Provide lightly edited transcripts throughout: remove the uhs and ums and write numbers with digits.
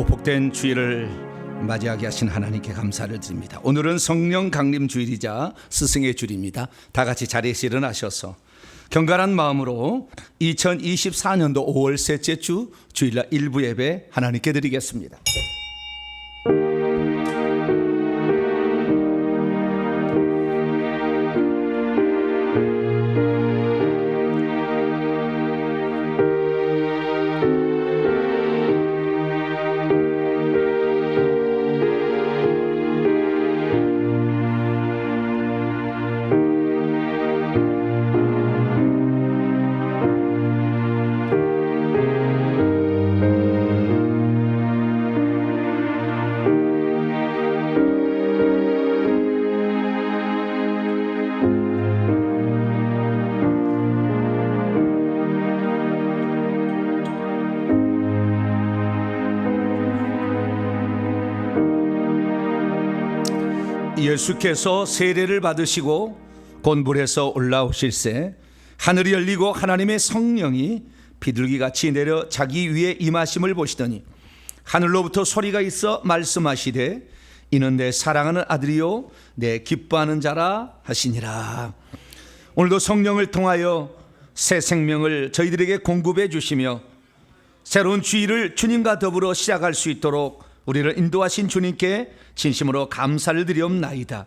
복된 주일을 맞이하게 하신 하나님께 감사를 드립니다. 오늘은 성령 강림 주일이자 스승의 주일입니다. 다 같이 자리에서 일어나셔서 경건한 마음으로 2024년도 5월 셋째 주 주일날 일부 예배 하나님께 드리겠습니다. 예수께서 세례를 받으시고 곤불에서 올라오실새 하늘이 열리고 하나님의 성령이 비둘기같이 내려 자기 위에 임하심을 보시더니 하늘로부터 소리가 있어 말씀하시되 이는 내 사랑하는 아들이요 내 기뻐하는 자라 하시니라. 오늘도 성령을 통하여 새 생명을 저희들에게 공급해 주시며 새로운 주일을 주님과 더불어 시작할 수 있도록 우리를 인도하신 주님께 진심으로 감사를 드리옵나이다.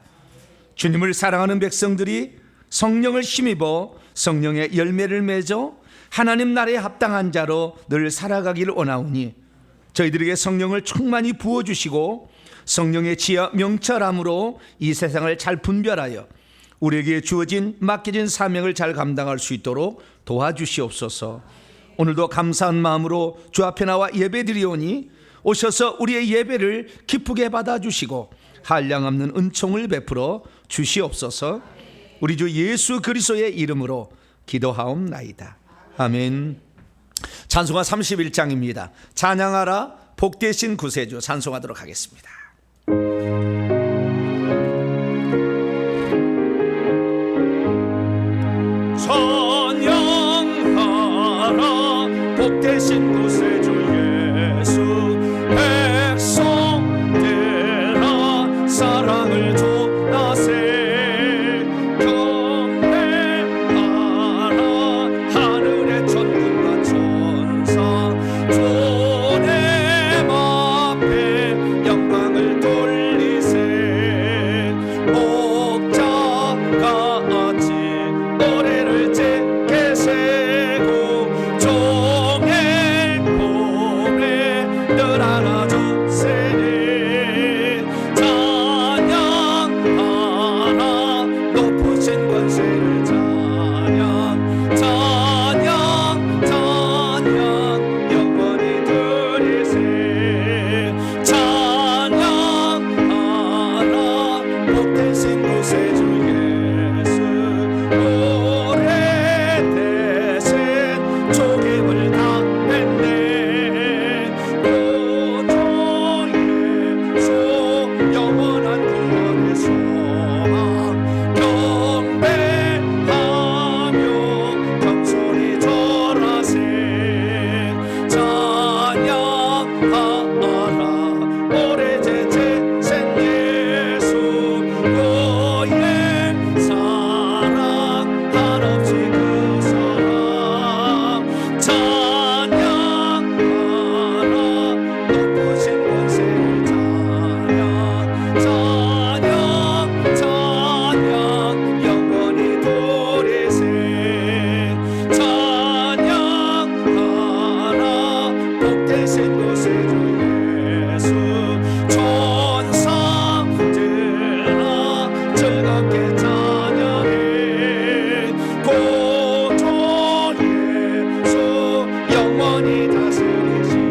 주님을 사랑하는 백성들이 성령을 힘입어 성령의 열매를 맺어 하나님 나라에 합당한 자로 늘 살아가기를 원하오니 저희들에게 성령을 충만히 부어주시고 성령의 지혜와 명철함으로 이 세상을 잘 분별하여 우리에게 주어진 맡겨진 사명을 잘 감당할 수 있도록 도와주시옵소서. 오늘도 감사한 마음으로 주 앞에 나와 예배드리오니 오셔서 우리의 예배를 기쁘게 받아주시고 한량없는 은총을 베풀어 주시옵소서. 우리 주 예수 그리스도의 이름으로 기도하옵나이다. 아멘. 찬송가 31장입니다. 찬양하라 복되신 구세주 찬송하도록 하겠습니다. 찬양하라 복되신 구세주 예수 백성들아 사랑을 전하세 경배하라 하늘의 천군과 천사 주님 앞에 영광을 돌리세 목자같이 노래를 제게 세고 종일 봄에 늘 안아주세네 찬양하라 높으신 권세를 찬양 찬양 찬양 영원히 드리세 찬양하라 복되신 구세주 예수 오래되신 초김을 다 뺐네 구주 예수 영원한 구원의 소망 경배하며 겸손히 절하세 찬양하라 오래제 제생 예수 그의 사랑 한없이 그 사랑 찬양하라 높으신 권세를 찬양 찬양 찬양 영원히 도리세 찬양하라 복되신 구세주 예수 천사들아 즐겁게 찬양해 구주 예수 영원히 다스리시니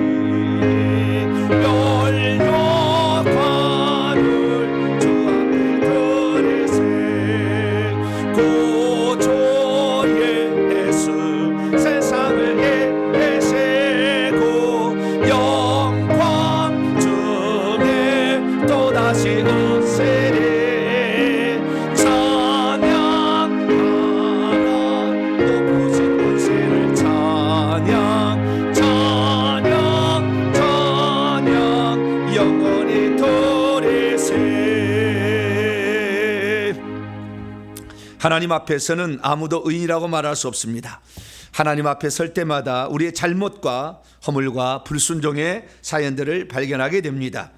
멸류관을 주 앞에 드리세 구주 예수 세상을 이기시고 영광 중에 또다시 오시리 찬양하라 하나님 앞에서는 아무도 의인이라고 말할 수 없습니다. 하나님 앞에 설 때마다 우리의 잘못과 허물과 불순종의 사연들을 발견하게 됩니다.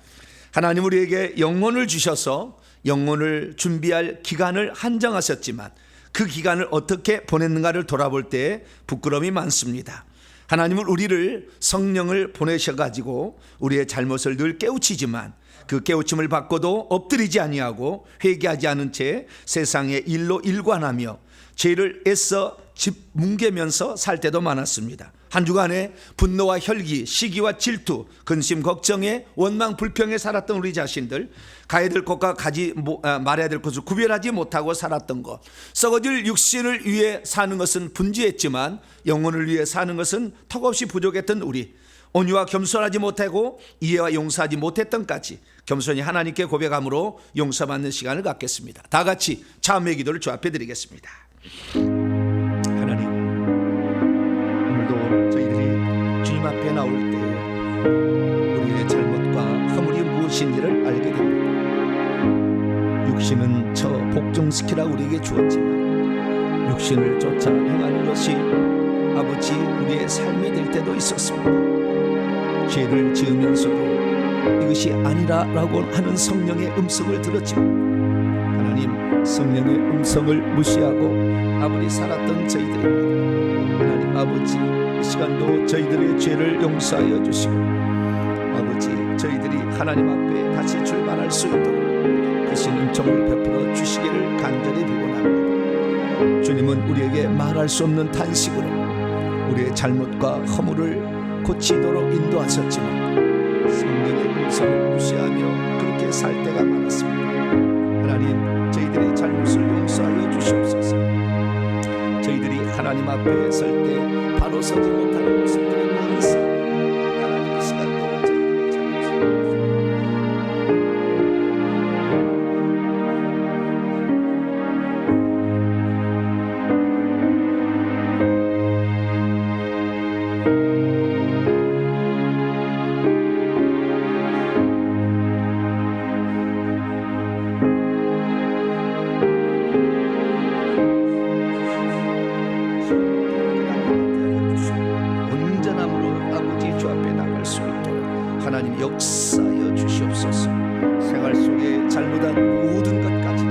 하나님 우리에게 영혼을 주셔서 영혼을 준비할 기간을 한정하셨지만 그 기간을 어떻게 보냈는가를 돌아볼 때 부끄러움이 많습니다. 하나님은 우리를 성령을 보내셔가지고 우리의 잘못을 늘 깨우치지만 그 깨우침을 받고도 엎드리지 아니하고 회개하지 않은 채 세상의 일로 일관하며 죄를 애써 뭉개면서 살 때도 많았습니다. 한 주간에 분노와 혈기, 시기와 질투, 근심, 걱정에 원망, 불평에 살았던 우리 자신들, 가야 될 곳과 말해야 될 곳을 구별하지 못하고 살았던 것, 썩어질 육신을 위해 사는 것은 분주했지만 영혼을 위해 사는 것은 턱없이 부족했던 우리, 온유와 겸손하지 못하고 이해와 용서하지 못했던까지 겸손히 하나님께 고백함으로 용서받는 시간을 갖겠습니다. 다 같이 참회 기도를 주 앞에 드리겠습니다. 하나님, 오늘도 저희들이 주님 앞에 나올 때 우리의 잘못과 허물이 무엇인지를 알게 됩니다. 육신은 저 복종시키라 우리에게 주었지만 육신을 쫓아 행하는 것이 아버지 우리의 삶이 될 때도 있었습니다. 죄를 지으면서도 이것이 아니라라고 하는 성령의 음성을 들었지만 하나님, 성령의 음성을 무시하고 아무리 살았던 저희들입니다. 하나님 아버지, 이 시간도 저희들의 죄를 용서하여 주시고 아버지, 저희들이 하나님 앞에 다시 출발할 수 있도록 크신 정을 베풀어 주시기를 간절히 비곤합니다. 주님은 우리에게 말할 수 없는 탄식으로 우리의 잘못과 허물을 고치도록 인도하셨지만 성령의 음성을 무시하며 그렇게 살 때가 많았습니다. 하나님, 저희들의 잘못을 용서하여 주시옵소서. 저희들이 하나님 앞에 설 때 바로 서지 못하는 모습들이 많습니다. 하나님, 이 시간도 저희들의 잘못을 하나님 역사하여 주시옵소서. 생활 속에 잘못한 모든 것까지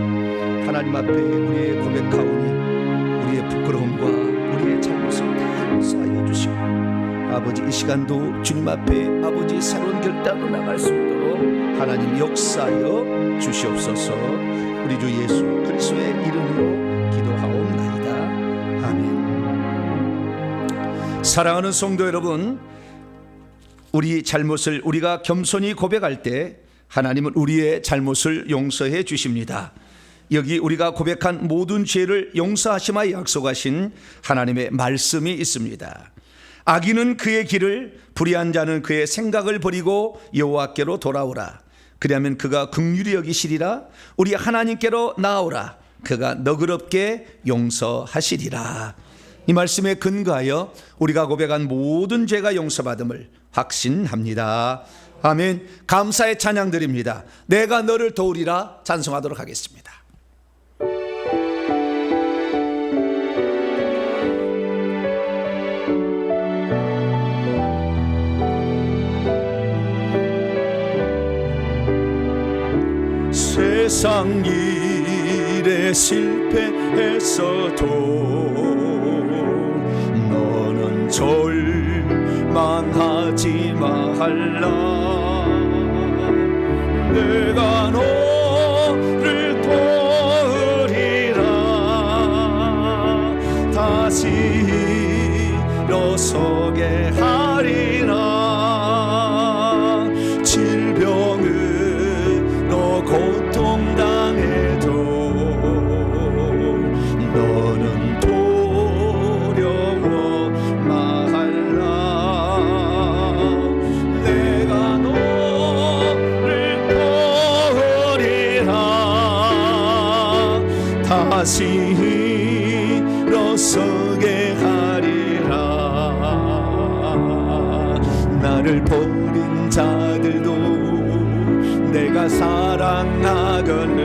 하나님 앞에 우리의 고백하오니 우리의 부끄러움과 우리의 잘못을 다 용서하여 주시고 아버지, 이 시간도 주님 앞에 아버지 새로운 결단으로 나갈 수 있도록 하나님 역사하여 주시옵소서. 우리 주 예수 그리스도의 이름으로 기도하옵나이다. 아멘. 사랑하는 성도 여러분, 우리 잘못을 우리가 겸손히 고백할 때 하나님은 우리의 잘못을 용서해 주십니다. 여기 우리가 고백한 모든 죄를 용서하심하여 약속하신 하나님의 말씀이 있습니다. 악인은 그의 길을, 불의한 자는 그의 생각을 버리고 여호와께로 돌아오라. 그리하면 그가 긍휼히 여기시리라. 우리 하나님께로 나아오라. 그가 너그럽게 용서하시리라. 이 말씀에 근거하여 우리가 고백한 모든 죄가 용서받음을 확신합니다. 아멘. 감사의 찬양 드립니다. 내가 너를 도우리라 찬송하도록 하겠습니다. 세상 일에 실패했어도 너는 절망하지 말라. 내가 너를 도우리라. 다시 일어서게 하리라. 질병으로 고통당해도 너는 두려워 말라. 내가 너를 도우리라. 다시 일어서게 하리라. 나를 버린 자들도 내가 사랑하거늘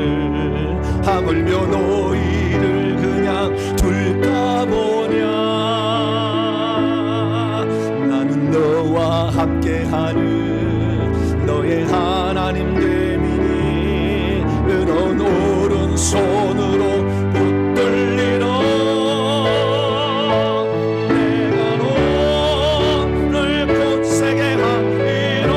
하물며 너희를 둘까 보냐. 나는 너와 함께하는 너의 하나님 되미니 넌 오른손으로 붙들리라. 내가 너를 굳세게 하리라.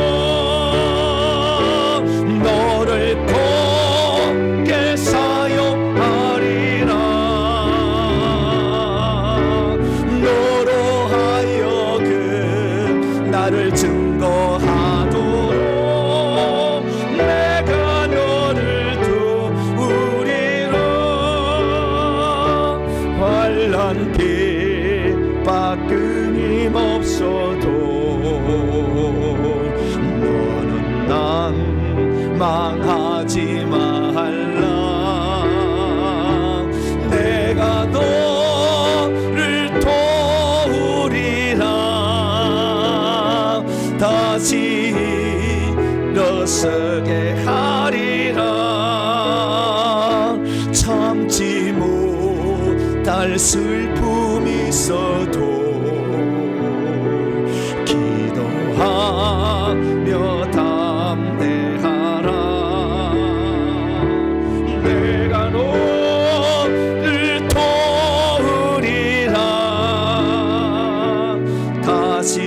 너를 굳게 사용하리라. 너로 하여금 나를 증거하도록 내가 너를 도우리라. 환난 핍박 끊임없어도 너는 낭망하지 말라. 내가 너를 도우리라. 다시 일어서게 하리라. 참지 못할 슬픔이 있어도 기도하며 담대하라. 내가 너를 도우리라. 다시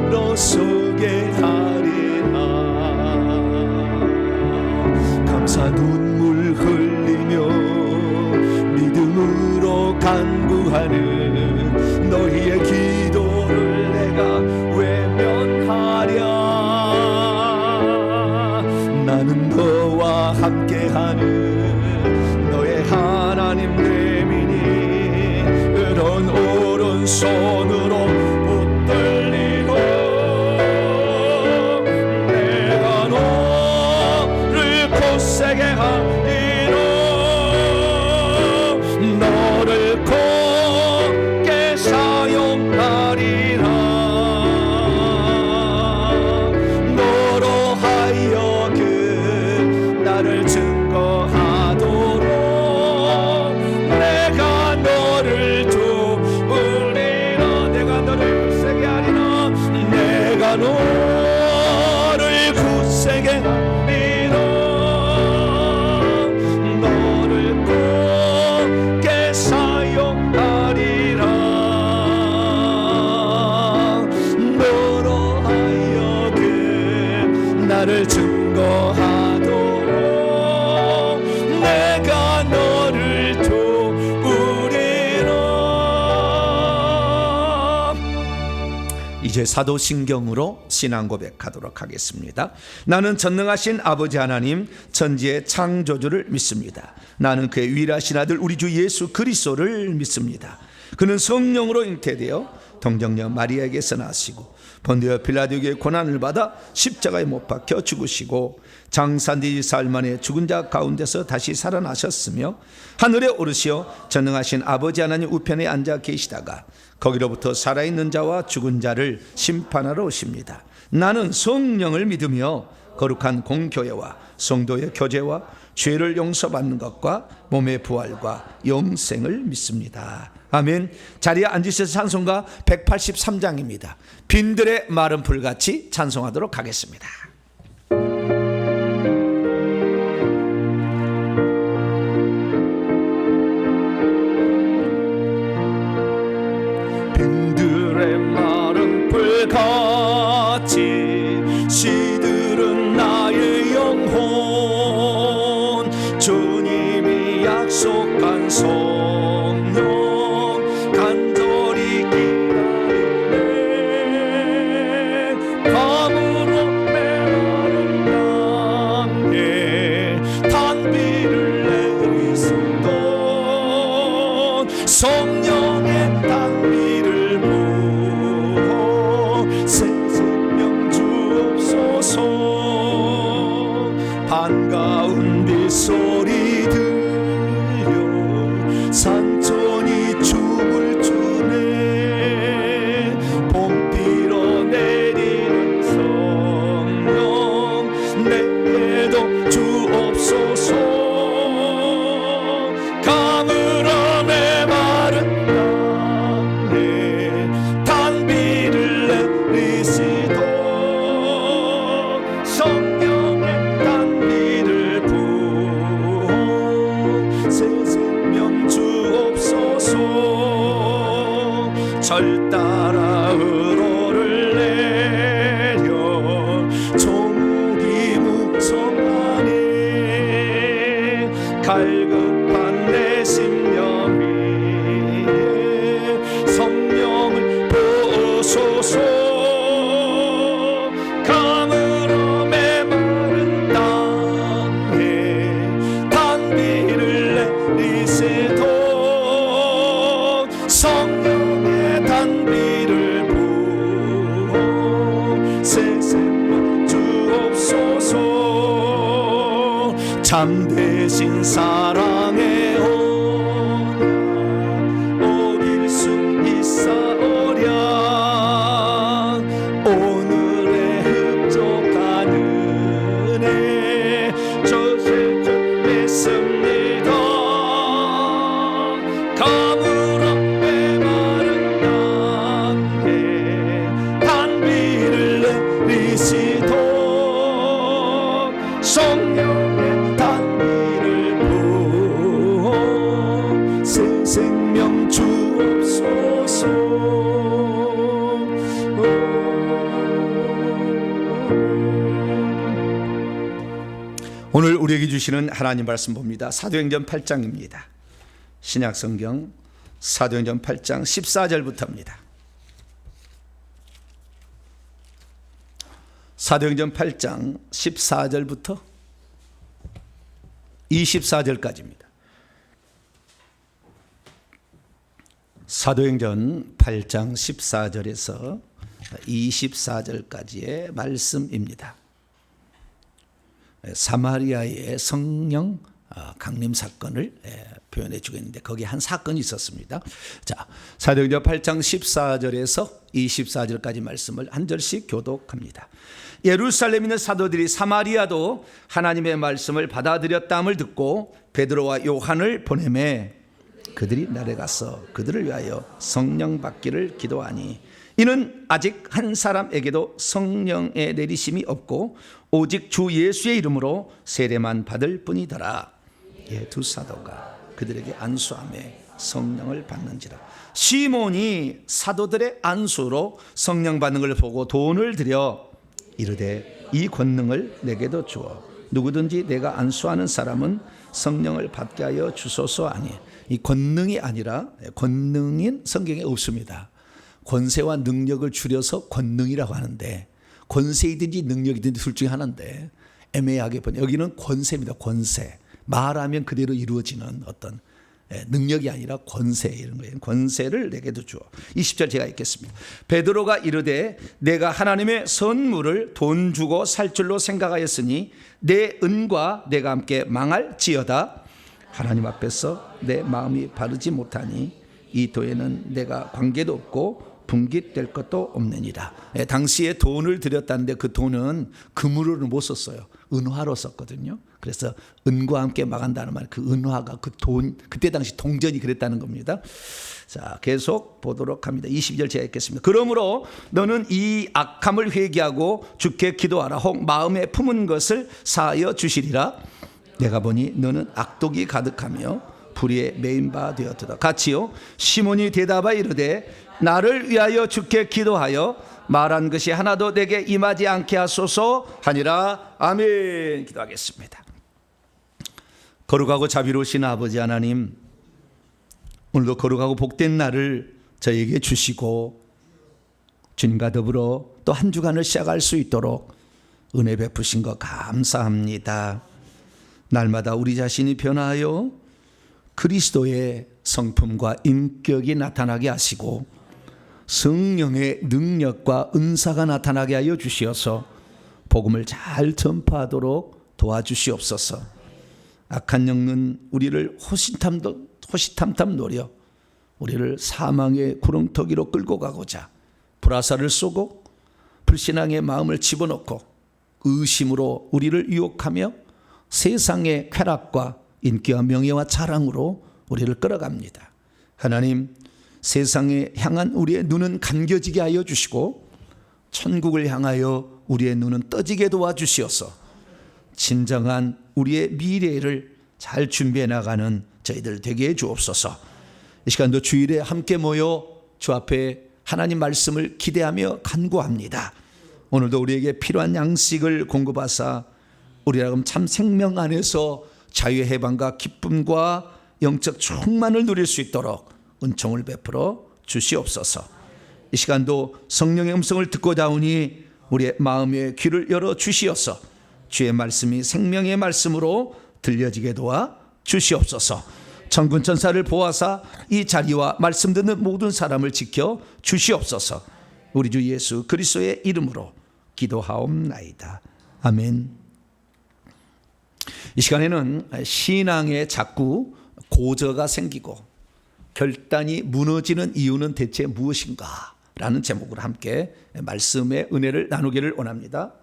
일어서게 하리라. 감사 눈물 흘리며 믿음으로 간구하는 너희의 기도를 내가 외면하랴. 나는 너와 함께하는 너의 하나님 되미니 넌 오른손으로 붙들리고 내가 너를 굳세게 하리라. 너를 굳게 사용하리라. 너로 하여금 나를 증거하도록 내가 너를 도우리라. 내가 너를 굳세게 하리라. 내가 너를 굳세게 하리라. 너를 굳게 사용하리라. 너로 하여금 나를 증거하도록 내가 너를 도우리라. 이제 사도신경으로 신앙 고백하도록 하겠습니다. 나는 전능하신 아버지 하나님 천지의 창조주를 믿습니다. 나는 그의 유일하신 아들 우리 주 예수 그리스도를 믿습니다. 그는 성령으로 잉태되어 동정녀 마리아에게서 나시고 본디오 빌라도에게 고난을 받아 십자가에 못 박혀 죽으시고 장사뒤 사흘 만에 죽은 자 가운데서 다시 살아나셨으며 하늘에 오르시어 전능하신 아버지 하나님 우편에 앉아 계시다가 거기로부터 살아있는 자와 죽은 자를 심판하러 오십니다. 나는 성령을 믿으며 거룩한 공교회와 성도의 교제와 죄를 용서받는 것과 몸의 부활과 영생을 믿습니다. 아멘. 자리에 앉으셔서 찬송가 183장입니다. 빈들의 마른 풀같이 찬송하도록 하겠습니다. 빈들의 마른 풀같이 시들은 나의 영혼 주님이 약속한 성령 간절히 기다리네. 밤으로 메마른 땅에 단비를 내리시던 성령의 단비를 부어 새 생명 주옵소서. 반가운 빗소리 들려 절 따라 의로를 내려 종기 무성하니 갈급한 내 심령 위에 성령을 부으소서. 감으로 메마른 땅에 단비를 내리시도록 성령의 단비를 부어 새 생명 주옵소서. 참되신 사랑의 언약 어길 수 있사오랴. 오늘의 흡족한 은혜 저세 좀 믿습니다. 감으로 메마른 땅에 단비를 내리시도록 성령의 단비를 부어 새 생명 주옵소서. 오늘 우리에게 주시는 하나님 말씀 봅니다. 사도행전 8장입니다. 신약성경 사도행전 8장 14절부터입니다. 사도행전 8장 14절부터 24절까지입니다. 사도행전 8장 14절에서 24절까지의 말씀입니다. 사마리아의 성령 강림 사건을 표현해 주고 있는데 거기에 한 사건이 있었습니다. 자, 사도행전 8장 14절에서 24절까지 말씀을 한 절씩 교독합니다. 예루살렘에 있는 사도들이 사마리아도 하나님의 말씀을 받아들였다함을 듣고 베드로와 요한을 보내매 그들이 나아가서 그들을 위하여 성령 받기를 기도하니 이는 아직 한 사람에게도 성령의 내리심이 없고 오직 주 예수의 이름으로 세례만 받을 뿐이더라. 두 사도가 그들에게 안수하매 성령을 받는지라. 시몬이 사도들의 안수로 성령 받는 걸 보고 돈을 들여 이르되 이 권능을 내게도 주어 누구든지 내가 안수하는 사람은 성령을 받게 하여 주소서 하니, 이 권능이 아니라, 권능인 성경에 없습니다. 권세와 능력을 줄여서 권능이라고 하는데, 권세이든지 능력이든지 둘 중에 하나인데 애매하게 보니 여기는 권세입니다. 권세. 말하면 그대로 이루어지는 어떤 능력이 아니라 권세, 이런 거예요. 권세를 내게도 주어. 20절 제가 읽겠습니다. 베드로가 이르되 내가 하나님의 선물을 돈 주고 살 줄로 생각하였으니 내 은과 내가 함께 망할지어다. 하나님 앞에서 내 마음이 바르지 못하니 이 도에는 내가 관계도 없고 분깃될 것도 없느니라. 당시에 돈을 들였다는데 그 돈은 금으로는 못 썼어요. 은화로 썼거든요. 그래서 은과 함께 망한다는 말, 그 은화가 그 돈, 그때 당시 동전이 그랬다는 겁니다. 자, 계속 보도록 합니다. 22절 제가 읽겠습니다. 그러므로 너는 이 악함을 회개하고 주께 기도하라. 혹 마음에 품은 것을 사하여 주시리라. 내가 보니 너는 악독이 가득하며 불의에 매인 바 되었도다. 같이요. 시몬이 대답하여 이르되 나를 위하여 주께 기도하여 말한 것이 하나도 내게 임하지 않게 하소서 하니라. 아멘. 기도하겠습니다. 거룩하고 자비로우신 아버지 하나님, 오늘도 거룩하고 복된 날을 저에게 주시고 주님과 더불어 또 한 주간을 시작할 수 있도록 은혜 베푸신 것 감사합니다. 날마다 우리 자신이 변화하여 그리스도의 성품과 인격이 나타나게 하시고 성령의 능력과 은사가 나타나게 하여 주시어서 복음을 잘 전파하도록 도와주시옵소서. 악한 영은 우리를 호시탐탐 노려 우리를 사망의 구렁텅이로 끌고 가고자 불화살을 쏘고 불신앙의 마음을 집어넣고 의심으로 우리를 유혹하며 세상의 쾌락과 인기와 명예와 자랑으로 우리를 끌어갑니다. 하나님, 세상에 향한 우리의 눈은 감겨지게 하여 주시고 천국을 향하여 우리의 눈은 떠지게 도와주시어서 진정한 우리의 미래를 잘 준비해 나가는 저희들 되게 해 주옵소서. 이 시간도 주일에 함께 모여 주 앞에 하나님 말씀을 기대하며 간구합니다. 오늘도 우리에게 필요한 양식을 공급하사 우리라면 참 생명 안에서 자유의 해방과 기쁨과 영적 충만을 누릴 수 있도록 은총을 베풀어 주시옵소서. 이 시간도 성령의 음성을 듣고자 하오니 우리의 마음의 귀를 열어 주시옵소서. 주의 말씀이 생명의 말씀으로 들려지게 도와 주시옵소서. 천군 천사를 보아사 이 자리와 말씀 듣는 모든 사람을 지켜 주시옵소서. 우리 주 예수 그리스도의 이름으로 기도하옵나이다. 아멘. 이 시간에는 신앙에 자꾸 고저가 생기고 결단이 무너지는 이유는 대체 무엇인가? 라는 제목으로 함께 말씀의 은혜를 나누기를 원합니다.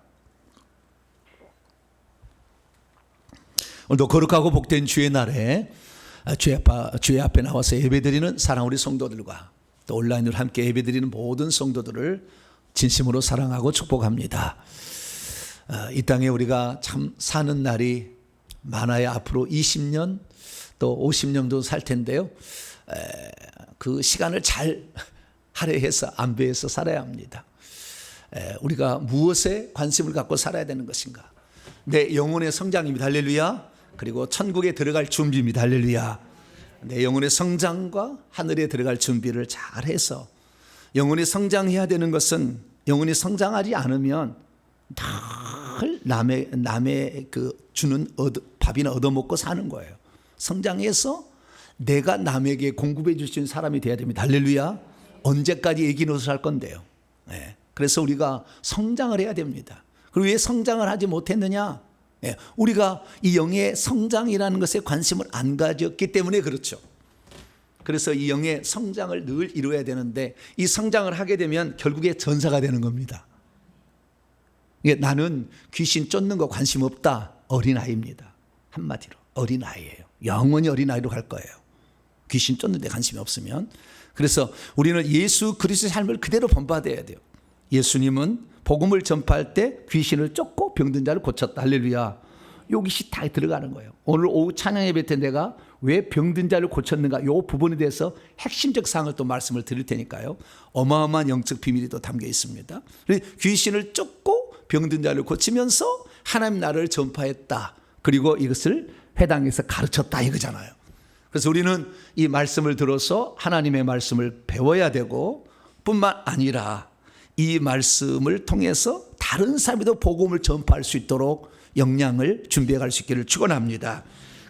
오늘도 거룩하고 복된 주의 날에 주의 앞에 나와서 예배드리는 사랑 우리 성도들과 또 온라인으로 함께 예배드리는 모든 성도들을 진심으로 사랑하고 축복합니다. 이 땅에 우리가 참 사는 날이 많아야 앞으로 20년 또 50년도 살 텐데요. 그 시간을 잘 할애해서 안배해서 살아야 합니다. 우리가 무엇에 관심을 갖고 살아야 되는 것인가? 내 영혼의 성장입니다. 할렐루야. 그리고 천국에 들어갈 준비입니다. 할렐루야. 내 영혼의 성장과 하늘에 들어갈 준비를 잘해서 영혼이 성장해야 되는 것은 영혼이 성장하지 않으면 늘 남의 그 주는 밥이나 얻어먹고 사는 거예요. 성장해서 내가 남에게 공급해 줄 수 있는 사람이 돼야 됩니다. 할렐루야. 언제까지 애기 노릇을 할 건데요. 네. 그래서 우리가 성장을 해야 됩니다. 그리고 왜 성장을 하지 못했느냐? 네. 우리가 이 영의 성장이라는 것에 관심을 안 가졌기 때문에 그렇죠. 그래서 이 영의 성장을 늘 이루어야 되는데 이 성장을 하게 되면 결국에 전사가 되는 겁니다. 나는 귀신 쫓는 거 관심 없다. 어린아이입니다. 한마디로 어린아이예요. 영원히 어린아이로 갈 거예요. 귀신 쫓는 데 관심이 없으면. 그래서 우리는 예수 그리스도의 삶을 그대로 본받아야 돼요. 예수님은 복음을 전파할 때 귀신을 쫓고 병든 자를 고쳤다. 할렐루야. 여기시 다 들어가는 거예요. 오늘 오후 찬양 예배 때 내가 왜 병든 자를 고쳤는가 이 부분에 대해서 핵심적 사항을 또 말씀을 드릴 테니까요. 어마어마한 영적 비밀이 또 담겨 있습니다. 귀신을 쫓고 병든 자를 고치면서 하나님 나라를 전파했다. 그리고 이것을 회당에서 가르쳤다 이거잖아요. 그래서 우리는 이 말씀을 들어서 하나님의 말씀을 배워야 되고 뿐만 아니라 이 말씀을 통해서 다른 사람에도 복음을 전파할 수 있도록 역량을 준비해 갈 수 있기를 축원합니다.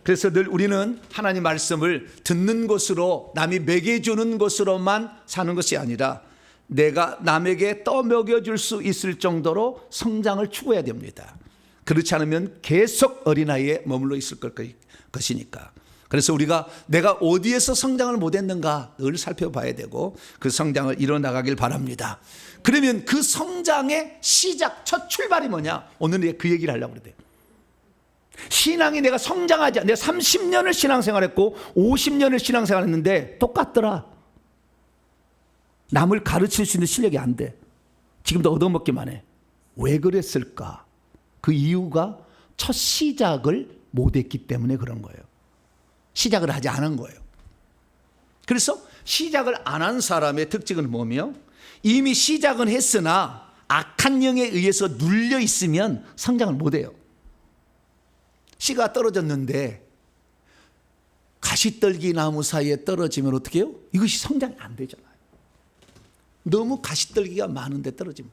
그래서 늘 우리는 하나님 말씀을 듣는 것으로 남이 먹여 주는 것으로만 사는 것이 아니라 내가 남에게 떠먹여 줄 수 있을 정도로 성장을 추구해야 됩니다. 그렇지 않으면 계속 어린아이에 머물러 있을 것이니까. 그래서 우리가 내가 어디에서 성장을 못했는가 늘 살펴봐야 되고 그 성장을 이뤄나가길 바랍니다. 그러면 그 성장의 시작, 첫 출발이 뭐냐? 오늘 그 얘기를 하려고 그래요. 신앙이 내가 성장하지 내가 30년을 신앙생활했고 50년을 신앙생활했는데 똑같더라. 남을 가르칠 수 있는 실력이 안 돼. 지금도 얻어먹기만 해. 왜 그랬을까? 그 이유가 첫 시작을 못했기 때문에 그런 거예요. 시작을 하지 않은 거예요. 그래서 시작을 안 한 사람의 특징은 뭐며 이미 시작은 했으나 악한 영에 의해서 눌려 있으면 성장을 못해요. 씨가 떨어졌는데 가시떨기 나무 사이에 떨어지면 어떻게 해요? 이것이 성장이 안 되잖아요. 너무 가시떨기가 많은데 떨어지면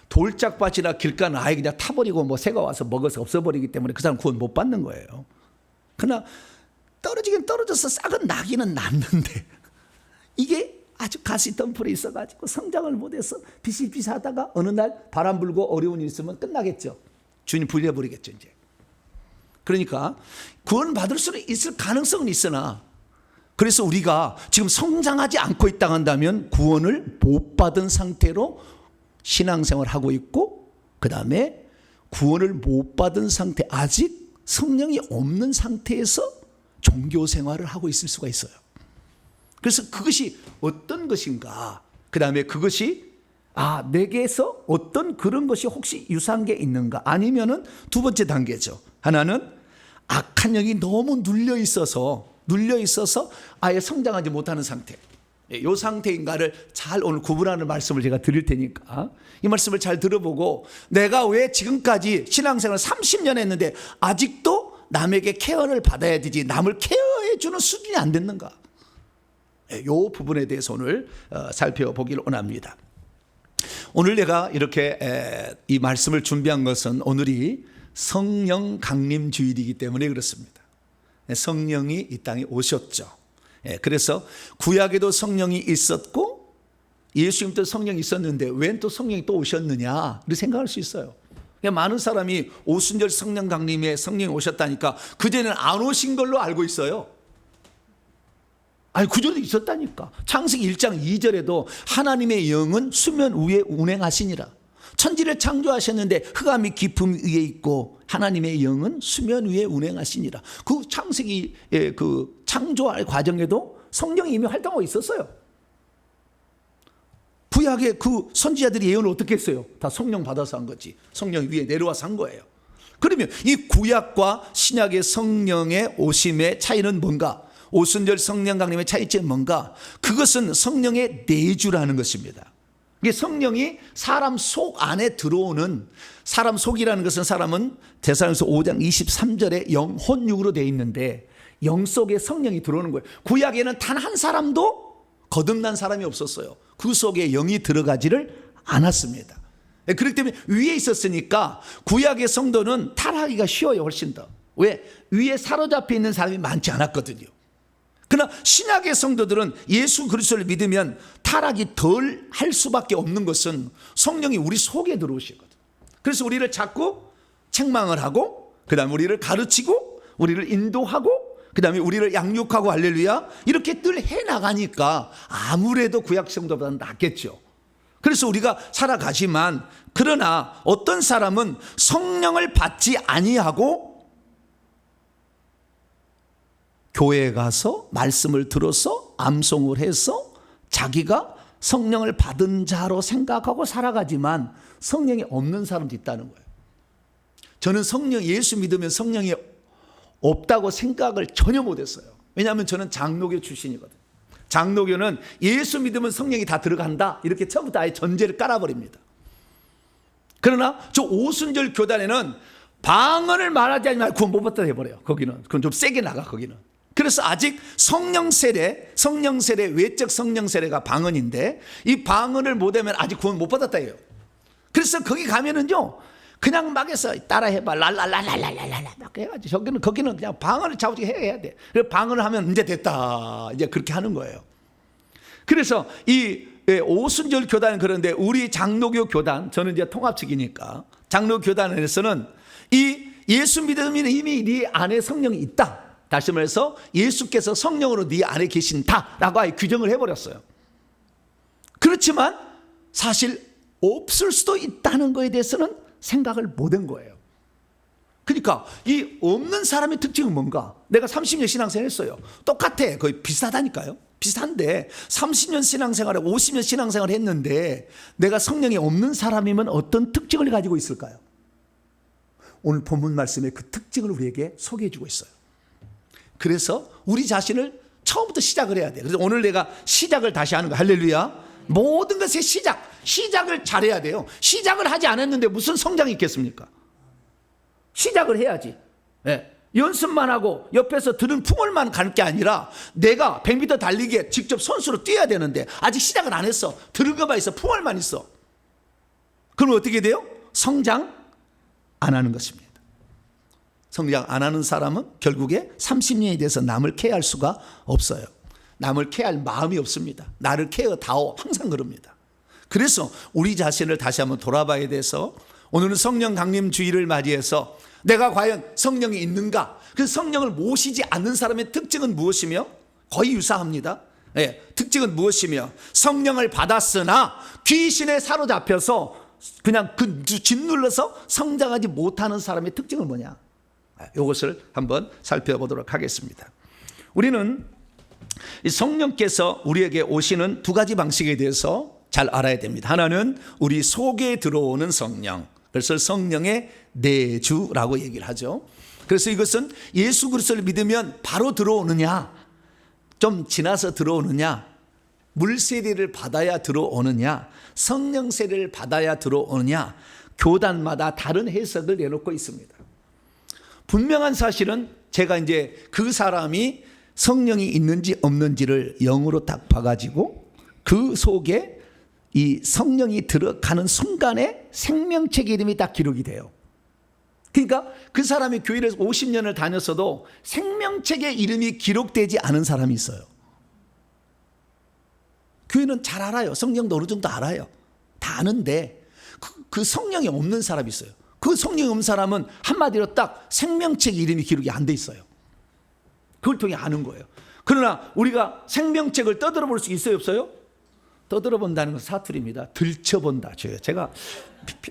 돌짝밭이나 길가는 아예 그냥 타버리고 뭐 새가 와서 먹어서 없어버리기 때문에 그 사람 구원 못 받는 거예요. 그러나 떨어지긴 떨어져서 싹은 나기는 났는데 이게 아주 가시덤불에 있어가지고 성장을 못해서 비실비실하다가 어느 날 바람 불고 어려운 일 있으면 끝나겠죠. 주님 불려버리겠죠 이제. 그러니까 구원 받을 수 있을 가능성은 있으나 그래서 우리가 지금 성장하지 않고 있다 한다면 구원을 못 받은 상태로 신앙생활을 하고 있고 그 다음에 구원을 못 받은 상태 아직 성령이 없는 상태에서 종교생활을 하고 있을 수가 있어요. 그래서 그것이 어떤 것인가 그 다음에 그것이 내게서 어떤 그런 것이 혹시 유사한 게 있는가 아니면은 두 번째 단계죠. 하나는 악한 영이 너무 눌려 있어서 아예 성장하지 못하는 상태. 이 상태인가를 잘 오늘 구분하는 말씀을 제가 드릴 테니까 이 말씀을 잘 들어보고 내가 왜 지금까지 신앙생활 30년 했는데 아직도 남에게 케어를 받아야 되지 남을 케어해 주는 수준이 안 됐는가? 이 부분에 대해서 오늘 살펴보기를 원합니다. 오늘 내가 이렇게 이 말씀을 준비한 것은 오늘이 성령 강림 주일이기 때문에 그렇습니다. 성령이 이 땅에 오셨죠. 그래서 구약에도 성령이 있었고 예수님도 성령이 있었는데 웬 또 성령이 또 오셨느냐 이렇게 생각할 수 있어요. 많은 사람이 오순절 성령 강림에 성령이 오셨다니까 그전에는 안 오신 걸로 알고 있어요. 아니 그전에 있었다니까. 창세기 1장 2절에도 하나님의 영은 수면 위에 운행하시니라. 천지를 창조하셨는데 흑암이 깊음 위에 있고 하나님의 영은 수면 위에 운행하시니라. 그 창세기의 그 창조할 과정에도 성령이 이미 활동하고 있었어요. 구약의 그 선지자들이 예언을 어떻게 했어요? 다 성령 받아서 한 거지. 성령 위에 내려와서 한 거예요. 그러면 이 구약과 신약의 성령의 오심의 차이는 뭔가? 오순절 성령 강림의 차이점은 뭔가? 그것은 성령의 내주라는 것입니다. 이게 성령이 사람 속 안에 들어오는, 사람 속이라는 것은 사람은 데살로니가서 5장 23절에 영혼육으로 되어 있는데 영 속에 성령이 들어오는 거예요. 구약에는 단 한 사람도 거듭난 사람이 없었어요. 그 속에 영이 들어가지를 않았습니다. 그렇기 때문에 위에 있었으니까 구약의 성도는 탈하기가 쉬워요. 훨씬 더. 왜? 위에 사로잡혀 있는 사람이 많지 않았거든요. 그러나 신약의 성도들은 예수 그리스도를 믿으면 타락이 덜 할 수밖에 없는 것은 성령이 우리 속에 들어오시거든. 그래서 우리를 자꾸 책망을 하고 그 다음에 우리를 가르치고 우리를 인도하고 그 다음에 우리를 양육하고 할렐루야 이렇게 늘 해나가니까 아무래도 구약 성도보다는 낫겠죠. 그래서 우리가 살아가지만 그러나 어떤 사람은 성령을 받지 아니하고 교회에 가서 말씀을 들어서 암송을 해서 자기가 성령을 받은 자로 생각하고 살아가지만 성령이 없는 사람도 있다는 거예요. 저는 예수 믿으면 성령이 없다고 생각을 전혀 못했어요. 왜냐하면 저는 장로교 출신이거든요. 장로교는 예수 믿으면 성령이 다 들어간다 이렇게 처음부터 아예 전제를 깔아버립니다. 그러나 저 오순절 교단에는 방언을 말하지 않으면 구원 못 받다 해버려요. 거기는 그건 좀 세게 나가. 거기는 그래서 아직 성령 세례, 외적 성령 세례가 방언인데 이 방언을 못하면 아직 구원 못 받았다 해요. 그래서 거기 가면은요 그냥 막 해서 따라해봐 랄랄랄랄랄랄라 막 해가지고 거기는 그냥 방언을 자우지게 해야 돼. 그래서 방언을 하면 이제 됐다 이제 그렇게 하는 거예요. 그래서 이 오순절 교단은 그런데 우리 장로교 교단, 저는 이제 통합 측이니까 장로 교단에서는 이 예수 믿으면 이미 네 안에 성령이 있다. 다시 말해서 예수께서 성령으로 네 안에 계신다라고 아예 규정을 해버렸어요. 그렇지만 사실 없을 수도 있다는 거에 대해서는 생각을 못한 거예요. 그러니까 이 없는 사람의 특징은 뭔가? 내가 30년 신앙생활 했어요. 똑같아. 거의 비슷하다니까요. 비슷한데 30년 신앙생활에 50년 신앙생활 했는데 내가 성령이 없는 사람이면 어떤 특징을 가지고 있을까요? 오늘 본문 말씀에 그 특징을 우리에게 소개해 주고 있어요. 그래서 우리 자신을 처음부터 시작을 해야 돼. 그래서 오늘 내가 시작을 다시 하는 거 할렐루야. 모든 것의 시작을 잘해야 돼요. 시작을 하지 않았는데 무슨 성장이 있겠습니까? 시작을 해야지. 네. 연습만 하고 옆에서 들은 풍월만 가는 게 아니라 내가 100m 달리기에 직접 선수로 뛰어야 되는데 아직 시작을 안 했어. 들은 것만 있어. 풍월만 있어. 그럼 어떻게 돼요? 성장 안 하는 것입니다. 성장 안 하는 사람은 결국에 30년이 돼서 남을 케어할 수가 없어요. 남을 케어할 마음이 없습니다. 나를 케어다오 항상 그럽니다. 그래서 우리 자신을 다시 한번 돌아봐야 돼서 오늘은 성령 강림 주일을 맞이해서 내가 과연 성령이 있는가? 그 성령을 모시지 않는 사람의 특징은 무엇이며? 거의 유사합니다. 네, 특징은 무엇이며? 성령을 받았으나 귀신에 사로잡혀서 그냥 짓눌러서 성장하지 못하는 사람의 특징은 뭐냐? 이것을 한번 살펴보도록 하겠습니다. 우리는 성령께서 우리에게 오시는 두 가지 방식에 대해서 잘 알아야 됩니다. 하나는 우리 속에 들어오는 성령, 그래서 성령의 내주라고 얘기를 하죠. 그래서 이것은 예수 그리스도를 믿으면 바로 들어오느냐, 좀 지나서 들어오느냐, 물 세례를 받아야 들어오느냐, 성령 세례를 받아야 들어오느냐, 교단마다 다른 해석을 내놓고 있습니다. 분명한 사실은 제가 이제 그 사람이 성령이 있는지 없는지를 영으로 딱 봐가지고 그 속에 이 성령이 들어가는 순간에 생명책 이름이 딱 기록이 돼요. 그러니까 그 사람이 교회를 50년을 다녔어도 생명책에 이름이 기록되지 않은 사람이 있어요. 교회는 잘 알아요. 성령도 어느 정도 알아요. 다 아는데 그 성령이 없는 사람이 있어요. 그 성령이 없는 사람은 한마디로 딱 생명책 이름이 기록이 안 돼 있어요. 그걸 통해 아는 거예요. 그러나 우리가 생명책을 떠들어 볼 수 있어요, 없어요? 떠들어 본다는 건 사투리입니다. 들춰본다. 제가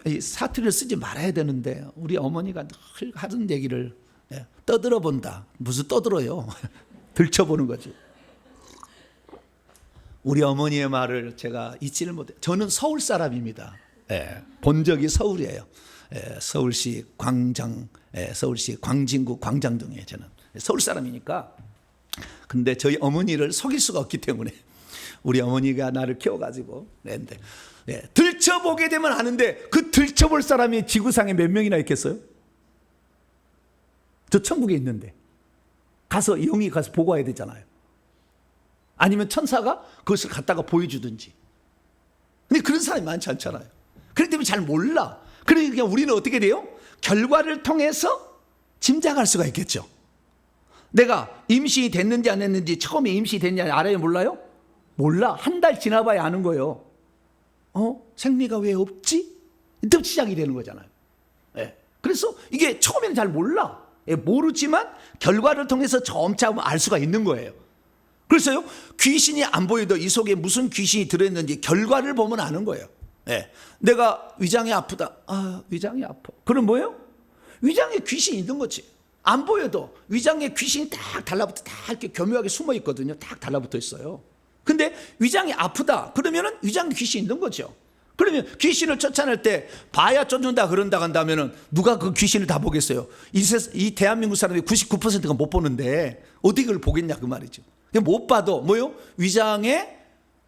이 사투리를 쓰지 말아야 되는데 우리 어머니가 늘 하던 얘기를 떠들어 본다. 무슨 떠들어요? 들춰보는 거지. 우리 어머니의 말을 제가 잊지를 못해요. 저는 서울 사람입니다. 본 적이 서울이에요. 서울시 광장, 서울시 광진구 광장동에 저는 서울 사람이니까. 근데 저희 어머니를 속일 수가 없기 때문에 우리 어머니가 나를 키워가지고 냈는데 들춰보게 되면 아는데 그 들춰볼 사람이 지구상에 몇 명이나 있겠어요? 저 천국에 있는데 가서 영이 가서 보고 와야 되잖아요. 아니면 천사가 그것을 갖다가 보여주든지. 근데 그런 사람이 많지 않잖아요. 그렇기 때문에 잘 몰라. 그러니까 우리는 어떻게 돼요? 결과를 통해서 짐작할 수가 있겠죠. 내가 임신이 됐는지 안 됐는지 처음에 임신이 됐냐 알아요, 몰라요? 몰라. 한 달 지나봐야 아는 거예요. 생리가 왜 없지? 이때 시작이 되는 거잖아요. 그래서 이게 처음에는 잘 몰라. 모르지만 결과를 통해서 점차 알 수가 있는 거예요. 그래서요, 귀신이 안 보여도 이 속에 무슨 귀신이 들어있는지 결과를 보면 아는 거예요. 내가 위장이 아프다. 위장이 아파. 그럼 뭐예요? 위장에 귀신이 있는 거지. 안 보여도 위장에 귀신이 딱 달라붙어, 딱 이렇게 교묘하게 숨어 있거든요. 딱 달라붙어 있어요. 근데 위장이 아프다. 그러면은 위장에 귀신이 있는 거죠. 그러면 귀신을 쫓아낼 때 봐야 쫓는다 그런다 한다면은 누가 그 귀신을 다 보겠어요? 이 대한민국 사람이 99%가 못 보는데 어디 그걸 보겠냐 그 말이죠. 못 봐도 뭐요? 위장에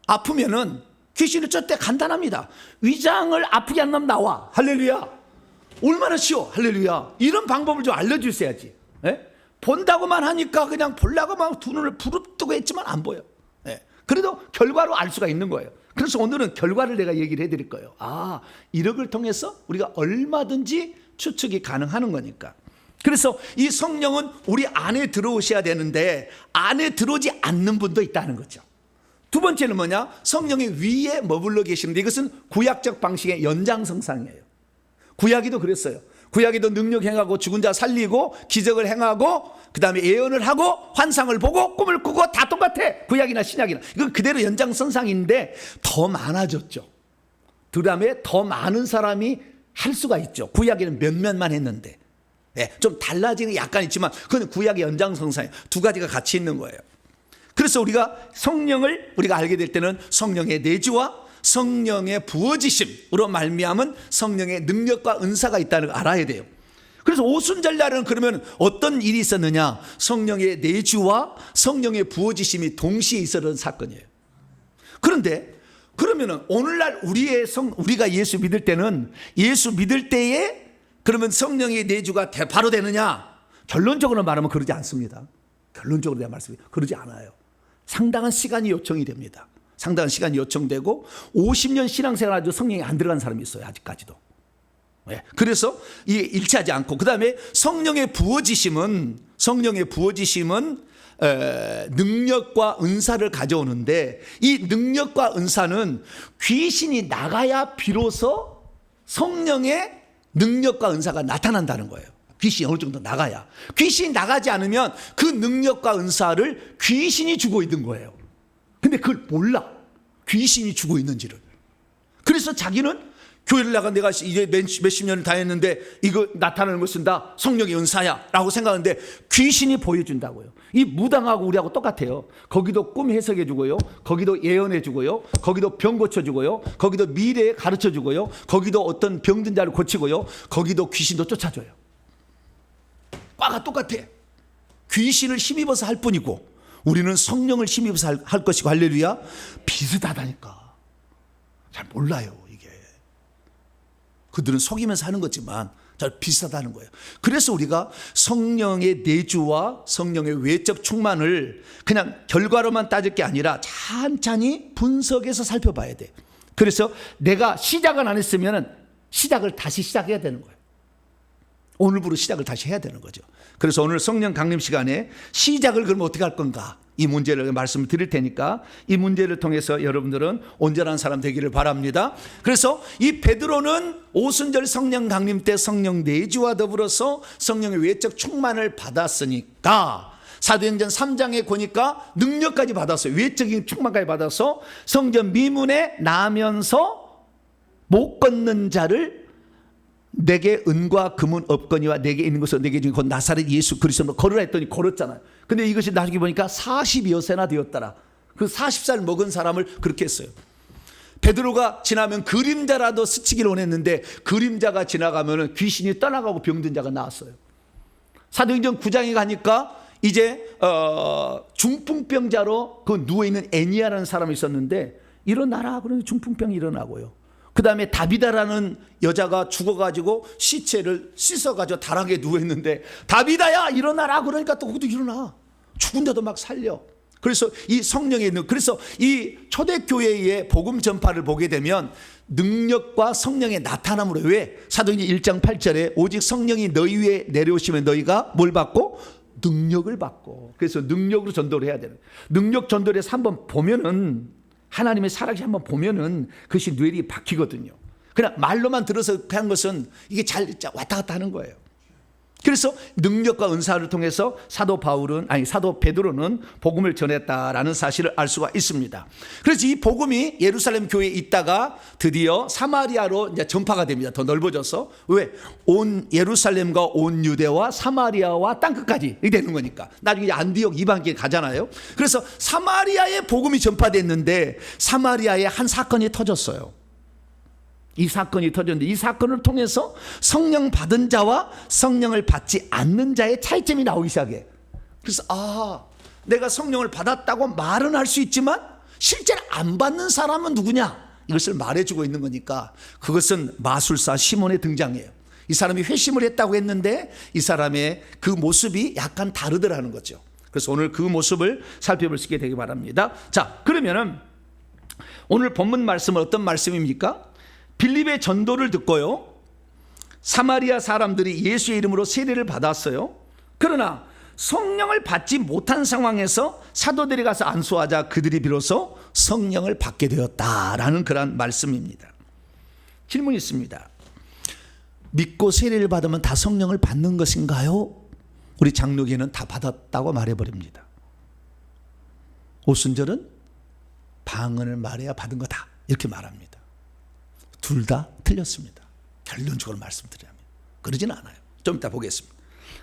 아프면은 귀신을 쫓을 때 간단합니다. 위장을 아프게 안 하면 나와. 할렐루야. 얼마나 쉬워. 할렐루야. 이런 방법을 좀 알려주셔야지. 본다고만 하니까 그냥 보려고만 두 눈을 부릅뜨고 했지만 안 보여. 그래도 결과로 알 수가 있는 거예요. 그래서 오늘은 결과를 내가 얘기를 해드릴 거예요. 이런 걸 통해서 우리가 얼마든지 추측이 가능한 거니까. 그래서 이 성령은 우리 안에 들어오셔야 되는데 안에 들어오지 않는 분도 있다는 거죠. 두 번째는 뭐냐? 성령이 위에 머물러 계시는데 이것은 구약적 방식의 연장선상이에요. 구약이도 그랬어요. 구약에도 능력 행하고 죽은 자 살리고 기적을 행하고 그 다음에 예언을 하고 환상을 보고 꿈을 꾸고 다 똑같아. 구약이나 신약이나. 이건 그대로 연장선상인데 더 많아졌죠. 그 다음에 더 많은 사람이 할 수가 있죠. 구약에는 몇몇만 했는데. 좀 달라지는 게 약간 있지만 그건 구약의 연장선상이에요. 두 가지가 같이 있는 거예요. 그래서 우리가 성령을 우리가 알게 될 때는 성령의 내주와 성령의 부어지심으로 말미암은 성령의 능력과 은사가 있다는 걸 알아야 돼요. 그래서 오순절날은 그러면 어떤 일이 있었느냐? 성령의 내주와 성령의 부어지심이 동시에 있었던 사건이에요. 그런데 그러면은 오늘날 우리가 예수 믿을 때는 예수 믿을 때에 그러면 성령의 내주가 바로 되느냐? 결론적으로 말하면 그러지 않습니다. 결론적으로 내가 말씀드려요. 그러지 않아요. 상당한 시간이 요청이 됩니다. 상당한 시간이 요청되고 50년 신앙생활 아주 성령이 안 들어간 사람이 있어요. 아직까지도. 그래서 이게 일치하지 않고 그 다음에 성령의 부어지심은 능력과 은사를 가져오는데 이 능력과 은사는 귀신이 나가야 비로소 성령의 능력과 은사가 나타난다는 거예요. 귀신이 어느 정도 나가야. 귀신이 나가지 않으면 그 능력과 은사를 귀신이 주고 있는 거예요. 근데 그걸 몰라. 귀신이 주고 있는지를. 그래서 자기는 교회를 나가 내가 이제 몇십 년을 다녔는데 이거 나타나는 것은 다 성령의 은사야 라고 생각하는데 귀신이 보여준다고요. 이 무당하고 우리하고 똑같아요. 거기도 꿈 해석해 주고요. 거기도 예언해 주고요. 거기도 병 고쳐 주고요. 거기도 미래 가르쳐 주고요. 거기도 어떤 병든 자를 고치고요. 거기도 귀신도 쫓아줘요. 과가 똑같아. 귀신을 힘입어서 할 뿐이고 우리는 성령을 힘입어서 할 것이고 할렐루야 비슷하다니까. 잘 몰라요 이게. 그들은 속이면서 하는 거지만 잘 비슷하다는 거예요. 그래서 우리가 성령의 내주와 성령의 외적 충만을 그냥 결과로만 따질 게 아니라 찬찬히 분석해서 살펴봐야 돼. 그래서 내가 시작을 안 했으면 시작을 다시 시작해야 되는 거예요. 오늘부로 시작을 다시 해야 되는 거죠. 그래서 오늘 성령 강림 시간에 시작을 그럼 어떻게 할 건가? 이 문제를 말씀을 드릴 테니까 이 문제를 통해서 여러분들은 온전한 사람 되기를 바랍니다. 그래서 이 베드로는 오순절 성령 강림 때 성령 내주와 더불어서 성령의 외적 충만을 받았으니까 사도행전 3장에 보니까 능력까지 받았어요. 외적인 충만까지 받아서 성전 미문에 나면서 못 걷는 자를 내게 은과 금은 없거니와 내게 있는 것은 내게 주니 곧 나사렛 예수 그리스도로 걸으라 했더니 걸었잖아요. 근데 이것이 나중에 보니까 40여 세나 되었더라. 그 40살 먹은 사람을 그렇게 했어요. 베드로가 지나면 그림자라도 스치기를 원했는데 그림자가 지나가면 귀신이 떠나가고 병든 자가 나왔어요. 사도행전 9장에 가니까 이제 중풍병자로 그 누워있는 애니아라는 사람이 있었는데 일어나라 그러면 중풍병이 일어나고요. 그 다음에 다비다라는 여자가 죽어가지고 시체를 씻어가지고 다락에 누워있는데 다비다야 일어나라 그러니까 또 그것도 일어나. 죽은데도 막 살려. 그래서 이 성령의 그래서 이 초대교회의 복음 전파를 보게 되면 능력과 성령의 나타남으로 왜 사도행전 1장 8절에 오직 성령이 너희 위에 내려오시면 너희가 뭘 받고? 능력을 받고. 그래서 능력으로 전도를 해야 되는. 능력 전도에서 한번 보면은 하나님의 살아계신 한번 보면은 그것이 뇌리 박히거든요. 그냥 말로만 들어서 하는 것은 이게 잘 왔다 갔다 하는 거예요. 그래서 능력과 은사를 통해서 사도 베드로는 복음을 전했다라는 사실을 알 수가 있습니다. 그래서 이 복음이 예루살렘 교회에 있다가 드디어 사마리아로 이제 전파가 됩니다. 더 넓어져서. 왜? 온 예루살렘과 온 유대와 사마리아와 땅끝까지 되는 거니까. 나중에 안디옥 이방교회 가잖아요. 그래서 사마리아에 복음이 전파됐는데 사마리아에 한 사건이 터졌어요. 이 사건이 터졌는데 이 사건을 통해서 성령 받은 자와 성령을 받지 않는 자의 차이점이 나오기 시작해. 그래서 내가 성령을 받았다고 말은 할 수 있지만 실제로 안 받는 사람은 누구냐? 이것을 말해주고 있는 거니까 그것은 마술사 시몬의 등장이에요. 이 사람이 회심을 했다고 했는데 이 사람의 그 모습이 약간 다르더라는 거죠. 그래서 오늘 그 모습을 살펴볼 수 있게 되기 바랍니다. 자, 그러면은 오늘 본문 말씀은 어떤 말씀입니까? 빌립의 전도를 듣고요, 사마리아 사람들이 예수의 이름으로 세례를 받았어요. 그러나 성령을 받지 못한 상황에서 사도들이 가서 안수하자 그들이 비로소 성령을 받게 되었다라는 그런 말씀입니다. 질문이 있습니다. 믿고 세례를 받으면 다 성령을 받는 것인가요? 우리 장로교는 다 받았다고 말해버립니다. 오순절은 방언을 말해야 받은 거다 이렇게 말합니다. 둘 다 틀렸습니다. 결론적으로 말씀드리면 그러진 않아요. 좀 이따 보겠습니다.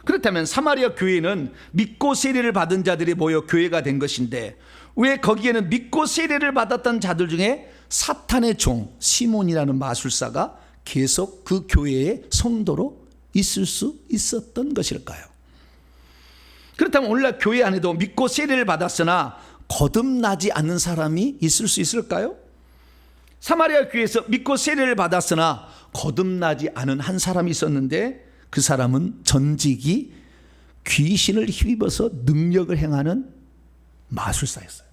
그렇다면 사마리아 교회는 믿고 세례를 받은 자들이 모여 교회가 된 것인데 왜 거기에는 믿고 세례를 받았던 자들 중에 사탄의 종 시몬이라는 마술사가 계속 그 교회의 성도로 있을 수 있었던 것일까요? 그렇다면 오늘날 교회 안에도 믿고 세례를 받았으나 거듭나지 않는 사람이 있을 수 있을까요? 사마리아 교회에서 믿고 세례를 받았으나 거듭나지 않은 한 사람이 있었는데 그 사람은 전직이 귀신을 힘입어서 능력을 행하는 마술사였어요.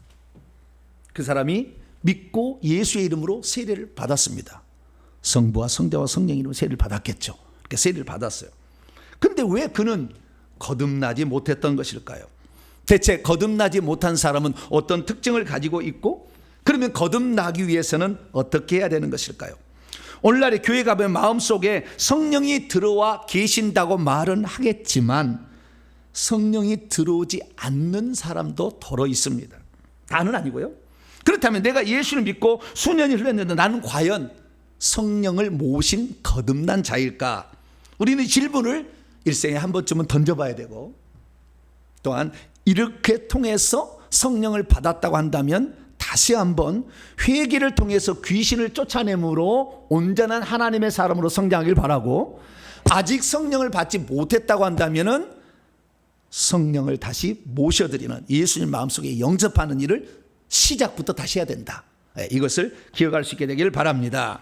그 사람이 믿고 예수의 이름으로 세례를 받았습니다. 성부와 성자와 성령의 이름으로 세례를 받았겠죠. 그러니까 세례를 받았어요. 그런데 왜 그는 거듭나지 못했던 것일까요? 대체 거듭나지 못한 사람은 어떤 특징을 가지고 있고 그러면 거듭나기 위해서는 어떻게 해야 되는 것일까요? 오늘날의 교회 가면 마음속에 성령이 들어와 계신다고 말은 하겠지만 성령이 들어오지 않는 사람도 더러 있습니다. 다는 아니고요. 그렇다면 내가 예수를 믿고 수년이 흘렀는데 나는 과연 성령을 모신 거듭난 자일까? 우리는 질문을 일생에 한 번쯤은 던져봐야 되고 또한 이렇게 통해서 성령을 받았다고 한다면 다시 한번 회개를 통해서 귀신을 쫓아내므로 온전한 하나님의 사람으로 성장하길 바라고 아직 성령을 받지 못했다고 한다면은 성령을 다시 모셔드리는, 예수님 마음속에 영접하는 일을 시작부터 다시 해야 된다. 이것을 기억할 수 있게 되기를 바랍니다.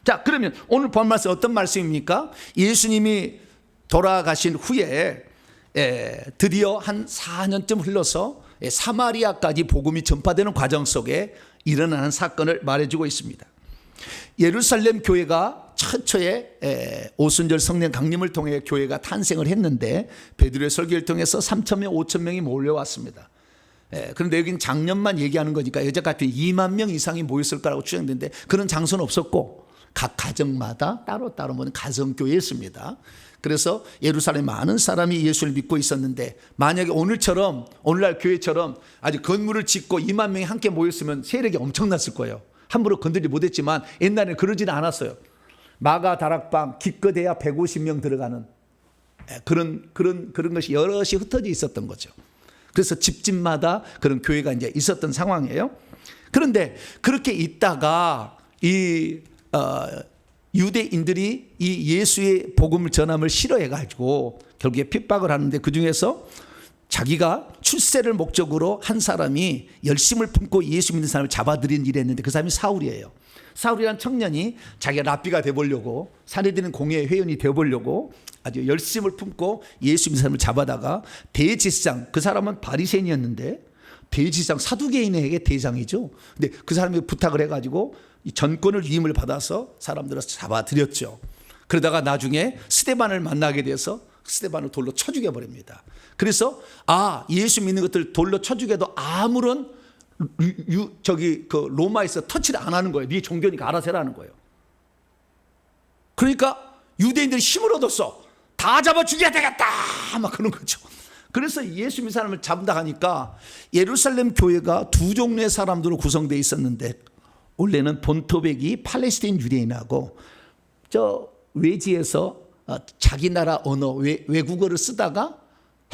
자, 그러면 오늘 본 말씀 어떤 말씀입니까? 예수님이 돌아가신 후에 드디어 한 4년쯤 흘러서 사마리아까지 복음이 전파되는 과정 속에 일어나는 사건을 말해주고 있습니다. 예루살렘 교회가 최초의 오순절 성령 강림을 통해 교회가 탄생을 했는데 베드로의 설교를 통해서 3,000명, 5,000명이 몰려왔습니다. 그런데 여기는 작년만 얘기하는 거니까 여태까지 2만 명 이상이 모였을 거라고 추정되는데 그런 장소는 없었고 각 가정마다 따로따로 모든 가정교회였습니다. 그래서 예루살렘 많은 사람이 예수를 믿고 있었는데 만약에 오늘날 교회처럼 아주 건물을 짓고 2만 명이 함께 모였으면 세력이 엄청났을 거예요. 함부로 건드리지 못했지만 옛날에는 그러지는 않았어요. 마가 다락방 기껏해야 150명 들어가는 그런 것이 여럿이 흩어져 있었던 거죠. 그래서 집집마다 그런 교회가 이제 있었던 상황이에요. 그런데 그렇게 있다가 이 유대인들이 이 예수의 복음을 전함을 싫어해가지고 결국에 핍박을 하는데 그 중에서 자기가 출세를 목적으로 한 사람이 열심을 품고 예수 믿는 사람을 잡아들인 일이 했는데 그 사람이 사울이에요. 사울이라는 청년이 자기가 랍비가 되어보려고 사내들은 공회의 회원이 되어보려고 아주 열심을 품고 예수 믿는 사람을 잡아다가 대제사장, 그 사람은 바리새인이었는데 대제사장 사두개인에게 대장이죠. 근데 그 사람이 부탁을 해가지고 이 전권을 위임을 받아서 사람들을 잡아들였죠. 그러다가 나중에 스데반을 만나게 돼서 스데반을 돌로 쳐 죽여버립니다. 그래서 예수 믿는 것들 돌로 쳐 죽여도 아무런 로마에서 터치를 안 하는 거예요. 네 종교니까 알아서 해라는 거예요. 그러니까 유대인들이 힘을 얻었어. 다 잡아 죽여야 되겠다 막 그런 거죠. 그래서 예수 믿는 사람을 잡는다 하니까 예루살렘 교회가 두 종류의 사람들로 구성되어 있었는데 원래는 본토백이 팔레스타인 유대인하고 저 외지에서 자기 나라 언어 외국어를 쓰다가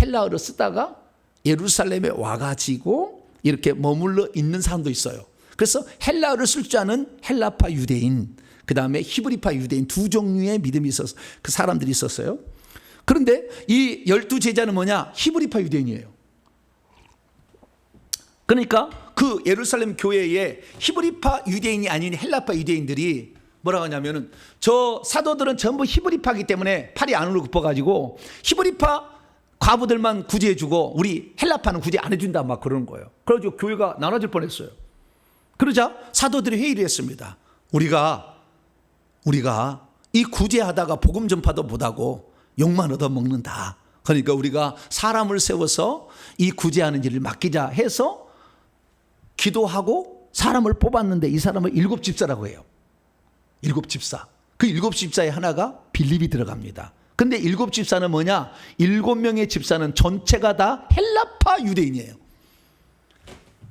헬라어를 쓰다가 예루살렘에 와가지고 이렇게 머물러 있는 사람도 있어요. 그래서 헬라어를 쓸 줄 아는 헬라파 유대인, 그 다음에 히브리파 유대인 두 종류의 믿음이 있어서 그 사람들이 있었어요. 그런데 이 12제자는 뭐냐? 히브리파 유대인이에요. 그러니까 그 예루살렘 교회에 히브리파 유대인이 아닌 헬라파 유대인들이 뭐라고 하냐면은 저 사도들은 전부 히브리파이기 때문에 팔이 안으로 굽어가지고 히브리파 과부들만 구제해주고 우리 헬라파는 구제 안 해준다 막 그러는 거예요. 그래가지고 교회가 나눠질 뻔했어요. 그러자 사도들이 회의를 했습니다. 우리가 이 구제하다가 복음 전파도 못하고 욕만 얻어먹는다. 그러니까 우리가 사람을 세워서 이 구제하는 일을 맡기자 해서 기도하고 사람을 뽑았는데 이 사람을 7집사라고 해요. 7집사. 그 7집사의 하나가 빌립이 들어갑니다. 근데 7집사는 뭐냐? 7명의 집사는 전체가 다 헬라파 유대인이에요.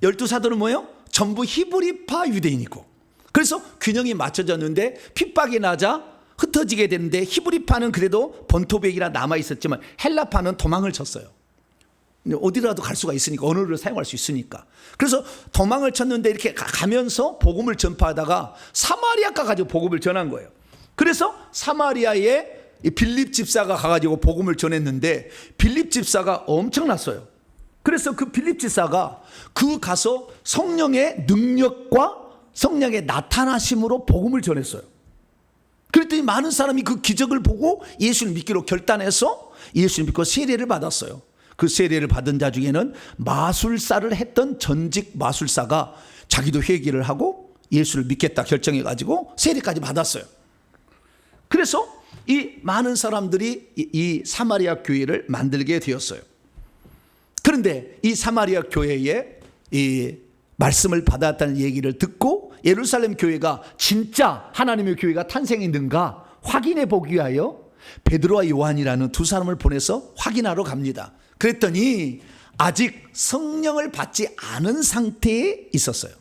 12사도는 뭐예요? 전부 히브리파 유대인이고. 그래서 균형이 맞춰졌는데 핍박이 나자 흩어지게 되는데 히브리파는 그래도 본토백이라 남아있었지만 헬라파는 도망을 쳤어요. 어디라도 갈 수가 있으니까, 언어를 사용할 수 있으니까. 그래서 도망을 쳤는데 이렇게 가면서 복음을 전파하다가 사마리아가 가지고 복음을 전한 거예요. 그래서 사마리아에 빌립 집사가 가가지고 복음을 전했는데 빌립 집사가 엄청났어요. 그래서 그 빌립 집사가 그 가서 성령의 능력과 성령의 나타나심으로 복음을 전했어요. 그랬더니 많은 사람이 그 기적을 보고 예수를 믿기로 결단해서 예수를 믿고 세례를 받았어요. 그 세례를 받은 자 중에는 마술사를 했던 전직 마술사가 자기도 회개를 하고 예수를 믿겠다 결정해가지고 세례까지 받았어요. 그래서 이 많은 사람들이 이 사마리아 교회를 만들게 되었어요. 그런데 이 사마리아 교회에 이 말씀을 받았다는 얘기를 듣고 예루살렘 교회가 진짜 하나님의 교회가 탄생했는가 확인해 보기 위하여 베드로와 요한이라는 두 사람을 보내서 확인하러 갑니다. 그랬더니 아직 성령을 받지 않은 상태에 있었어요.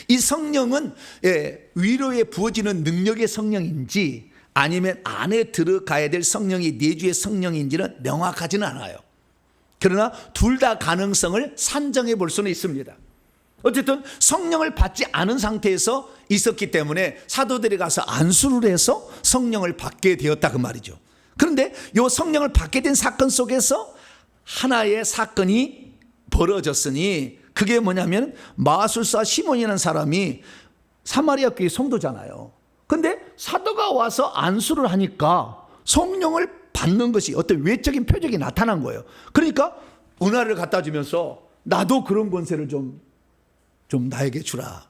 이 성령은 위로에 부어지는 능력의 성령인지 아니면 안에 들어가야 될 성령이 내주의 성령인지는 명확하지는 않아요. 그러나 둘 다 가능성을 산정해 볼 수는 있습니다. 어쨌든 성령을 받지 않은 상태에서 있었기 때문에 사도들이 가서 안수를 해서 성령을 받게 되었다 그 말이죠. 그런데 이 성령을 받게 된 사건 속에서 하나의 사건이 벌어졌으니 그게 뭐냐면 마술사 시몬이라는 사람이 사마리아 교회 성도잖아요. 근데 사도가 와서 안수를 하니까 성령을 받는 것이 어떤 외적인 표적이 나타난 거예요. 그러니까 은화를 갖다 주면서 나도 그런 권세를 좀 나에게 주라.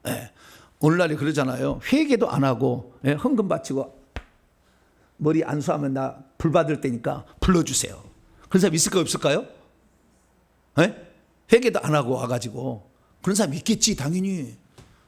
예. 오늘날에 그러잖아요. 회개도 안 하고 헌금 바치고 머리 안수하면 나 불 받을 때니까 불러주세요. 그런 사람 있을까요 없을까요? 예? 회개도 안 하고 와가지고 그런 사람 있겠지 당연히.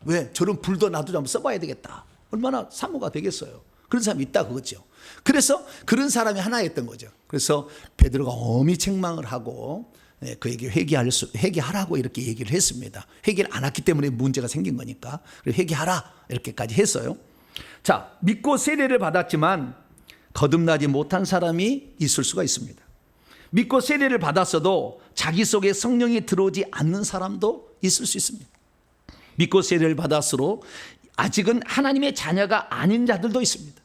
왜? 저런 불도 나도 좀 써봐야 되겠다. 얼마나 사모가 되겠어요. 그런 사람이 있다 그거죠. 그래서 그런 사람이 하나였던 거죠. 그래서 베드로가 엄히 책망을 하고 그에게 회개하라고 이렇게 얘기를 했습니다. 회개를 안 했기 때문에 문제가 생긴 거니까 회개하라 이렇게까지 했어요. 자, 믿고 세례를 받았지만 거듭나지 못한 사람이 있을 수가 있습니다. 믿고 세례를 받았어도 자기 속에 성령이 들어오지 않는 사람도 있을 수 있습니다. 믿고 세례를 받았으로 아직은 하나님의 자녀가 아닌 자들도 있습니다.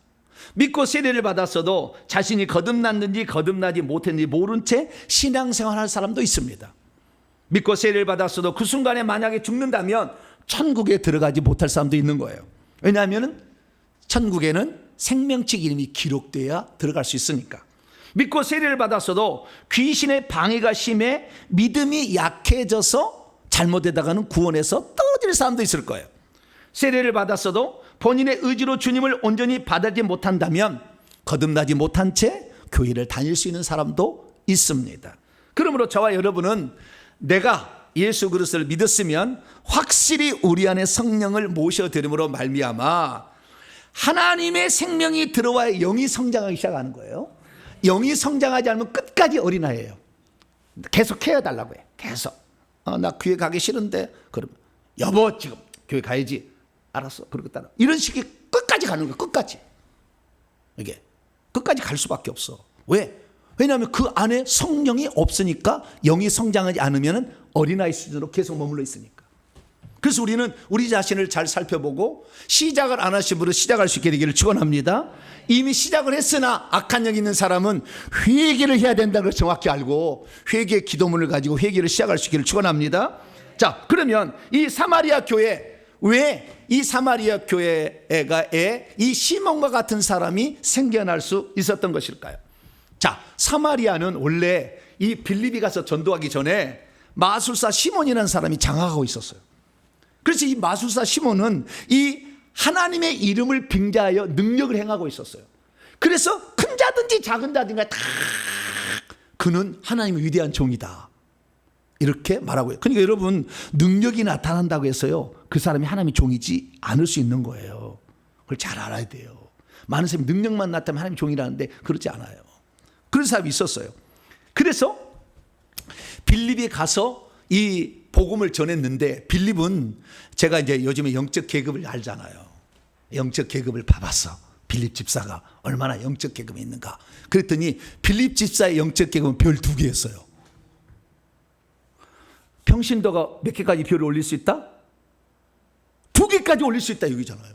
믿고 세례를 받았어도 자신이 거듭났는지 거듭나지 못했는지 모른 채 신앙생활할 사람도 있습니다. 믿고 세례를 받았어도 그 순간에 만약에 죽는다면 천국에 들어가지 못할 사람도 있는 거예요. 왜냐하면 천국에는 생명책 이름이 기록돼야 들어갈 수 있으니까. 믿고 세례를 받았어도 귀신의 방해가 심해 믿음이 약해져서 잘못되다가는 구원에서 떨어질 사람도 있을 거예요. 세례를 받았어도 본인의 의지로 주님을 온전히 받지 못한다면 거듭나지 못한 채 교회를 다닐 수 있는 사람도 있습니다. 그러므로 저와 여러분은 내가 예수 그리스도를 믿었으면 확실히 우리 안에 성령을 모셔드림으로 말미암아 하나님의 생명이 들어와야 영이 성장하기 시작하는 거예요. 영이 성장하지 않으면 끝까지 어린아이예요. 계속 해달라고 해. 계속. 나 교회 가기 싫은데 그럼 여보 지금 교회 가야지. 알았어. 그러고 따라. 이런 식의 끝까지 가는 거야. 끝까지. 이게 끝까지 갈 수밖에 없어. 왜? 왜냐하면 그 안에 성령이 없으니까 영이 성장하지 않으면 어린아이 수준으로 계속 머물러 있으니까. 그래서 우리는 우리 자신을 잘 살펴보고 시작을 안 하신 분은 시작할 수 있게 되기를 축원합니다. 이미 시작을 했으나 악한 영이 있는 사람은 회개를 해야 된다는 걸 정확히 알고 회개의 기도문을 가지고 회개를 시작할 수 있기를 축원합니다. 자, 그러면 이 사마리아 교회 왜 이 사마리아 교회에 이 시몬과 같은 사람이 생겨날 수 있었던 것일까요? 자, 사마리아는 원래 이 빌립이 가서 전도하기 전에 마술사 시몬이라는 사람이 장악하고 있었어요. 그래서 이 마술사 시몬은 이 하나님의 이름을 빙자하여 능력을 행하고 있었어요. 그래서 큰 자든지 작은 자든가 다 그는 하나님의 위대한 종이다 이렇게 말하고요. 그러니까 여러분 능력이 나타난다고 해서요 그 사람이 하나님의 종이지 않을 수 있는 거예요. 그걸 잘 알아야 돼요. 많은 사람이 능력만 나타나면 하나님의 종이라는데 그렇지 않아요. 그런 사람이 있었어요. 그래서 빌립이 가서 이 복음을 전했는데 빌립은 제가 이제 요즘에 영적 계급을 알잖아요. 영적 계급을 봐봤어. 빌립 집사가 얼마나 영적 계급이 있는가. 그랬더니 빌립 집사의 영적 계급은 별 2개였어요. 평신도가 몇 개까지 별을 올릴 수 있다? 2개까지 올릴 수 있다 여기잖아요.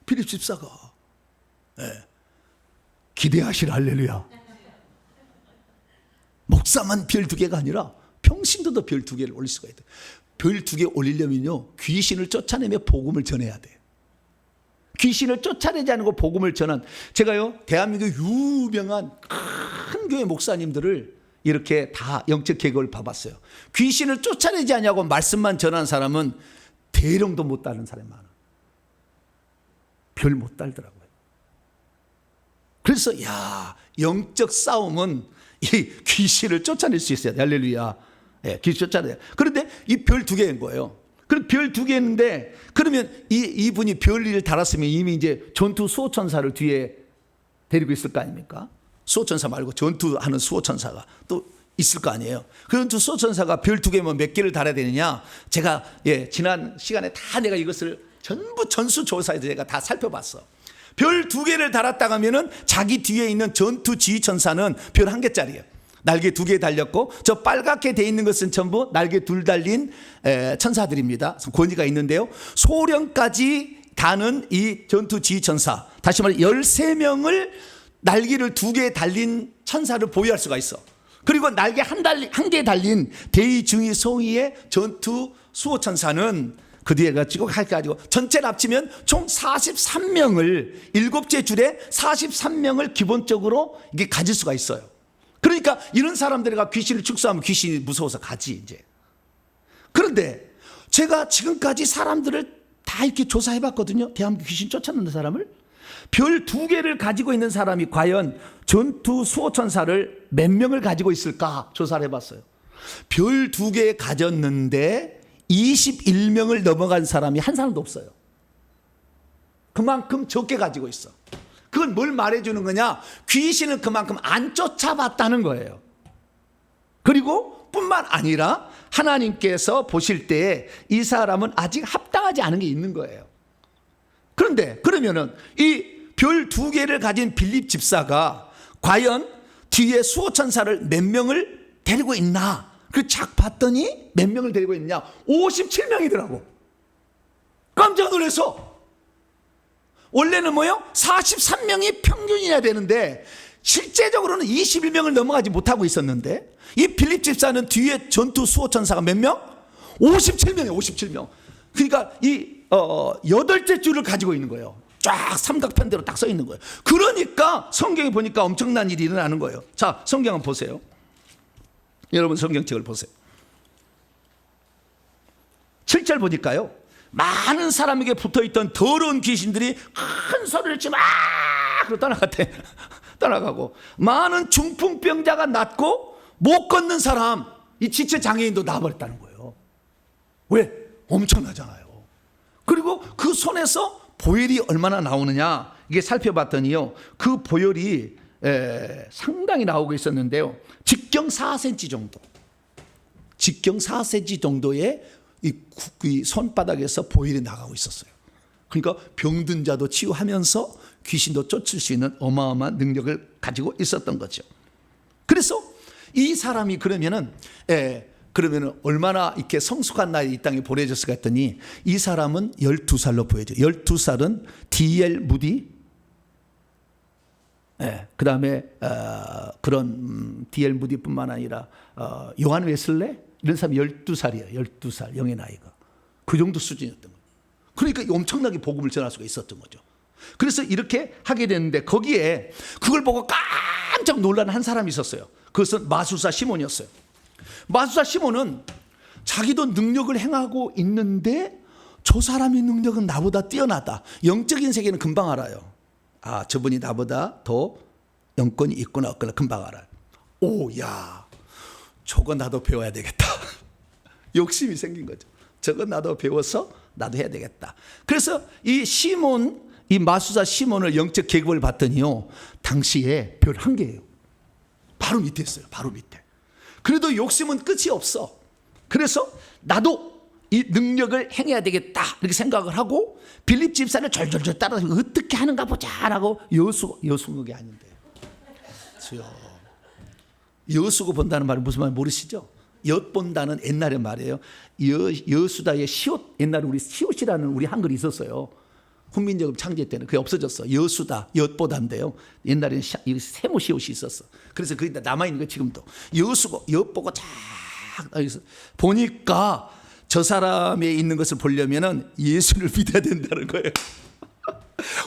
빌립 집사가. 네. 기대하시라 할렐루야. 목사만 별 2개가 아니라 평신도도 별 2개를 올릴 수가 있다. 별 2개 올리려면요 귀신을 쫓아내며 복음을 전해야 돼. 귀신을 쫓아내지 않고 복음을 전한 제가요 대한민국 유명한 큰 교회 목사님들을 이렇게 다 영적 계급을 봐봤어요. 귀신을 쫓아내지 않냐고 말씀만 전한 사람은 대령도 못 따는 사람이 많아. 별 못 달더라고요. 그래서 영적 싸움은 이 귀신을 쫓아낼 수 있어야 돼. 할렐루야. 예, 귀신 쫓아내요. 그런데 이 별 2개인 거예요. 그럼 별 2개인데 그러면 이분이 별 일을 달았으면 이미 이제 전투 수호천사를 뒤에 데리고 있을 거 아닙니까? 수호천사 말고 전투하는 수호천사가 또 있을 거 아니에요. 그런 수호천사가 별 2개면 몇 개를 달아야 되느냐? 제가 지난 시간에 다 내가 이것을 전부 전수조사해서 제가 다 살펴봤어. 별 2개를 달았다 하면은 자기 뒤에 있는 전투 지휘천사는 별 1개짜리예요. 날개 2개 달렸고 저 빨갛게 돼 있는 것은 전부 날개 2 달린 천사들입니다. 권위가 있는데요. 소령까지 다는 이 전투 지휘천사, 다시 말해 13명을 날개를 2개 달린 천사를 보유할 수가 있어. 그리고 날개 한 개 달린 대이중이 송이의 전투 수호천사는 그 뒤에 가지고 전체를 합치면 총 43명을 7째 줄에 43명을 기본적으로 이게 가질 수가 있어요. 그러니까 이런 사람들이가 귀신을 축소하면 귀신이 무서워서 가지 이제. 그런데 제가 지금까지 사람들을 다 이렇게 조사해 봤거든요. 대한민국 귀신 쫓아내는 사람을. 별 2개를 가지고 있는 사람이 과연 전투 수호천사를 몇 명을 가지고 있을까 조사를 해봤어요. 별 2개 가졌는데 21명을 넘어간 사람이 한 사람도 없어요. 그만큼 적게 가지고 있어. 그건 뭘 말해주는 거냐? 귀신을 그만큼 안 쫓아봤다는 거예요. 그리고 뿐만 아니라 하나님께서 보실 때 이 사람은 아직 합당하지 않은 게 있는 거예요. 그런데 그러면은 이 별 2개를 가진 빌립 집사가 과연 뒤에 수호천사를 몇 명을 데리고 있나? 그 착 봤더니 몇 명을 데리고 있느냐? 57명이더라고. 깜짝 놀라서. 원래는 뭐요? 43명이 평균이어야 되는데 실제적으로는 21명을 넘어가지 못하고 있었는데 이 빌립 집사는 뒤에 전투 수호천사가 몇 명? 57명이에요. 57명. 그러니까 이 8째 줄을 가지고 있는 거예요. 쫙 삼각편대로 딱 써 있는 거예요. 그러니까 성경에 보니까 엄청난 일이 일어나는 거예요. 자, 성경 한번 보세요. 여러분 성경책을 보세요. 7절 보니까요, 많은 사람에게 붙어있던 더러운 귀신들이 큰 소리를 치며 그러고 떠나갔대. 떠나가고 많은 중풍병자가 낫고 못 걷는 사람, 이 지체 장애인도 나와버렸다는 거예요. 왜? 엄청나잖아요. 그리고 그 손에서 보혈이 얼마나 나오느냐 이게 살펴봤더니요, 그 보혈이 상당히 나오고 있었는데요, 직경 4cm 정도, 직경 4cm 정도의 이 손바닥에서 보혈이 나가고 있었어요. 그러니까 병든 자도 치유하면서 귀신도 쫓을 수 있는 어마어마한 능력을 가지고 있었던 거죠. 그래서 이 사람이 그러면은 얼마나 이렇게 성숙한 나이 이 땅에 보내졌을까 했더니 이 사람은 12살로 보여져요. 12살은 D.L. 무디, 그 다음에 그런 D.L. 무디뿐만 아니라 요한 웨슬레 이런 사람이 12살이에요. 12살 영의 나이가. 그 정도 수준이었던 거예요. 그러니까 엄청나게 복음을 전할 수가 있었던 거죠. 그래서 이렇게 하게 됐는데 거기에 그걸 보고 깜짝 놀란 한 사람이 있었어요. 그것은 마술사 시몬이었어요. 마술사 시몬은 자기도 능력을 행하고 있는데 저 사람의 능력은 나보다 뛰어나다. 영적인 세계는 금방 알아요. 아, 저분이 나보다 더 영권이 있구나 없구나 금방 알아요. 오, 야, 저거 나도 배워야 되겠다. 욕심이 생긴 거죠. 저거 나도 배워서 나도 해야 되겠다. 그래서 이 시몬, 이 마술사 시몬을 영적 계급을 봤더니요, 당시에 별 1개예요. 바로 밑에 있어요. 바로 밑에. 그래도 욕심은 끝이 없어. 그래서 나도 이 능력을 행해야 되겠다 이렇게 생각을 하고 빌립 집사를 절절절 따라서 어떻게 하는가 보자라고 여수국이 아닌데, 여수고 본다는 말은 무슨 말 모르시죠? 엿본다는 옛날의 말이에요. 여수다의 시옷, 옛날에 우리 시옷이라는 우리 한글이 있었어요. 훈민정음 창제 때는 그게 없어졌어. 여수다, 엿보다인데요. 옛날에는 세모 시옷이 있었어. 그래서 그게 남아있는 거 지금도. 여수고, 엿보고 쫙 보니까 저 사람에 있는 것을 보려면은 예수를 믿어야 된다는 거예요.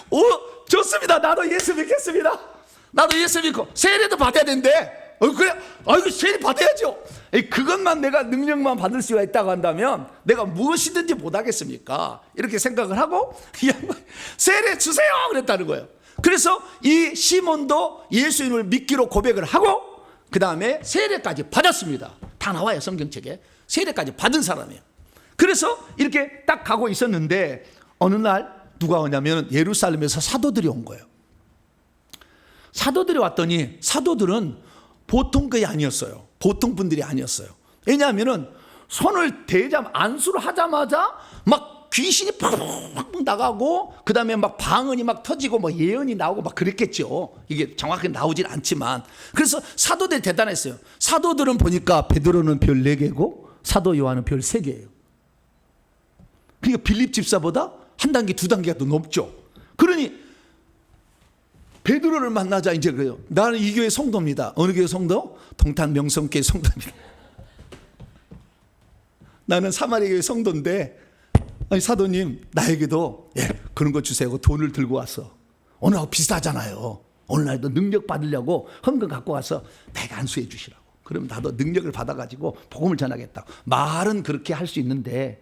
오, 좋습니다. 나도 예수 믿겠습니다. 나도 예수 믿고 세례도 받아야 된대. 그래? 아이고, 세례 받아야죠. 그것만 내가 능력만 받을 수가 있다고 한다면 내가 무엇이든지 못하겠습니까? 이렇게 생각을 하고 세례 주세요 그랬다는 거예요. 그래서 이 시몬도 예수님을 믿기로 고백을 하고 그 다음에 세례까지 받았습니다. 다 나와요, 성경책에. 세례까지 받은 사람이에요. 그래서 이렇게 딱 가고 있었는데 어느 날 누가 오냐면 예루살렘에서 사도들이 온 거예요. 사도들이 왔더니 사도들은 보통 것이 아니었어요. 보통 분들이 아니었어요. 왜냐하면은 손을 안수를 하자마자 막 귀신이 팍팍 나가고 그 다음에 막 방언이 막 터지고 뭐 예언이 나오고 막 그랬겠죠. 이게 정확하게 나오진 않지만. 그래서 사도들이 대단했어요. 사도들은 보니까 베드로는 별 4개고 사도 요한은 별 3개예요. 그러니까 빌립 집사보다 한 단계, 2단계가 더 높죠. 그러니 베드로를 만나자 이제 그래요. 나는 이 교회 성도입니다. 어느 교회 성도? 동탄 명성교회 성도입니다. 나는 사마리아 교회 성도인데, 아니 사도님 나에게도 그런 거 주세요. 돈을 들고 왔어. 오늘하고 비슷하잖아요. 오늘날도 능력 받으려고 헌금 갖고 와서 내가 안수해 주시라고. 그럼 나도 능력을 받아가지고 복음을 전하겠다. 말은 그렇게 할 수 있는데,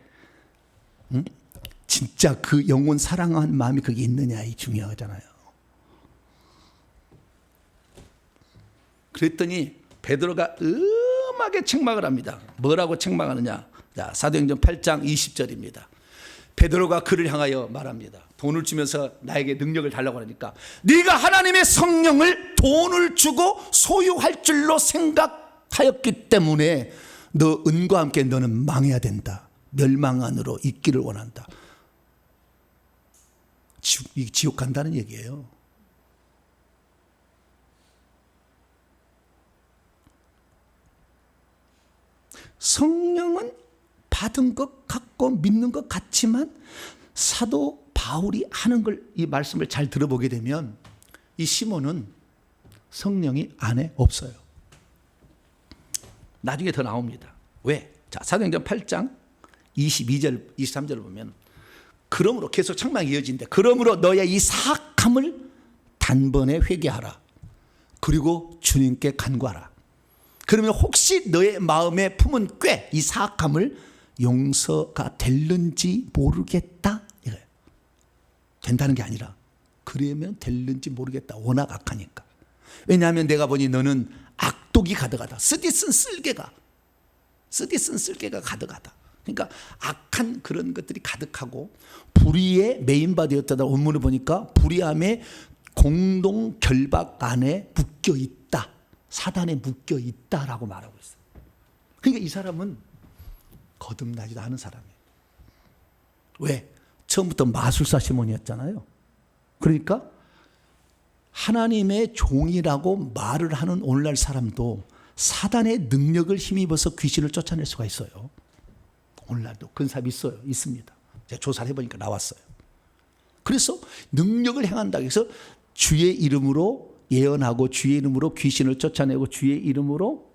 진짜 그 영혼 사랑하는 마음이 그게 있느냐, 이 중요하잖아요. 그랬더니 베드로가 음하게 책망을 합니다. 뭐라고 책망하느냐? 자, 사도행전 8장 20절입니다. 베드로가 그를 향하여 말합니다. 돈을 주면서 나에게 능력을 달라고 하니까, 네가 하나님의 성령을 돈을 주고 소유할 줄로 생각하였기 때문에 너 은과 함께 너는 망해야 된다. 멸망 안으로 있기를 원한다. 지옥 간다는 얘기예요. 성령은 받은 것 같고 믿는 것 같지만 사도 바울이 하는 걸, 이 말씀을 잘 들어보게 되면 이 시몬은 성령이 안에 없어요. 나중에 더 나옵니다. 왜? 자, 사도행전 8장 22절 23절을 보면, 그러므로 계속 책망이 이어지는데, 그러므로 너의 이 사악함을 단번에 회개하라. 그리고 주님께 간구하라. 그러면 혹시 너의 마음에 품은 꾀, 이 사악함을 용서가 될는지 모르겠다 이거예요. 된다는 게 아니라 그러면 될는지 모르겠다. 워낙 악하니까. 왜냐하면 내가 보니 너는 악독이 가득하다. 쓰디쓴 쓸개가 가득하다. 그러니까 악한 그런 것들이 가득하고 불의에 메인바디였다다. 원문을 보니까 불의함에 공동 결박 안에 묶여 있다. 사단에 묶여 있다라고 말하고 있어요. 그러니까 이 사람은 거듭나지도 않은 사람이에요. 왜? 처음부터 마술사 시몬이었잖아요. 그러니까 하나님의 종이라고 말을 하는 오늘날 사람도 사단의 능력을 힘입어서 귀신을 쫓아낼 수가 있어요. 오늘날도 그런 사람이 있어요. 있습니다. 제가 조사를 해보니까 나왔어요. 그래서 능력을 행한다 해서 주의 이름으로 예언하고, 주의 이름으로 귀신을 쫓아내고, 주의 이름으로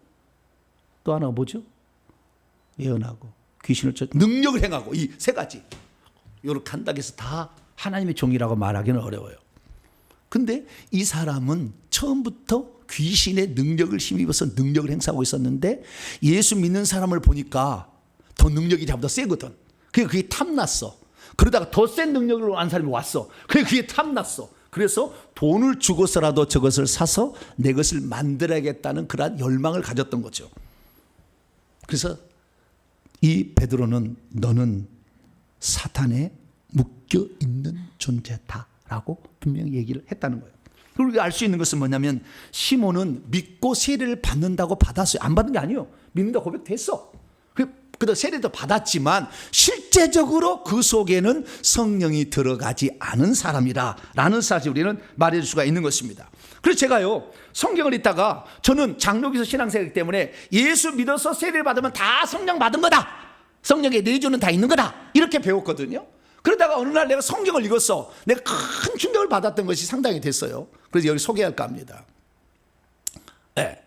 또 하나가 뭐죠? 예언하고 귀신을 능력을 행하고, 이 세 가지 이렇게 한다고 해서 다 하나님의 종이라고 말하기는 어려워요. 근데 이 사람은 처음부터 귀신의 능력을 힘입어서 능력을 행사하고 있었는데, 예수 믿는 사람을 보니까 더 능력이 더 세거든. 그게 탐났어. 그러다가 더 센 능력을 원하는 사람이 왔어. 그게 탐났어. 그래서 돈을 주고서라도 저것을 사서 내 것을 만들어야겠다는 그러한 열망을 가졌던 거죠. 그래서 이 베드로는 너는 사탄에 묶여 있는 존재다라고 분명히 얘기를 했다는 거예요. 그리고 우리가 알 수 있는 것은 뭐냐면, 시몬은 믿고 세례를 받는다고 받았어요. 안 받은 게 아니에요. 믿는다 고백했어. 그래도 세례도 받았지만 실제적으로 그 속에는 성령이 들어가지 않은 사람이라는 사실 우리는 말해줄 수가 있는 것입니다. 그래서 제가요, 성경을 읽다가 저는 장로교에서 신앙생활이기 때문에 예수 믿어서 세례를 받으면 다 성령 받은 거다, 성령의 내주는 다 있는 거다, 이렇게 배웠거든요. 그러다가 어느 날 내가 성경을 읽었어. 내가 큰 충격을 받았던 것이 상당히 됐어요. 그래서 여기 소개할까 합니다. 네.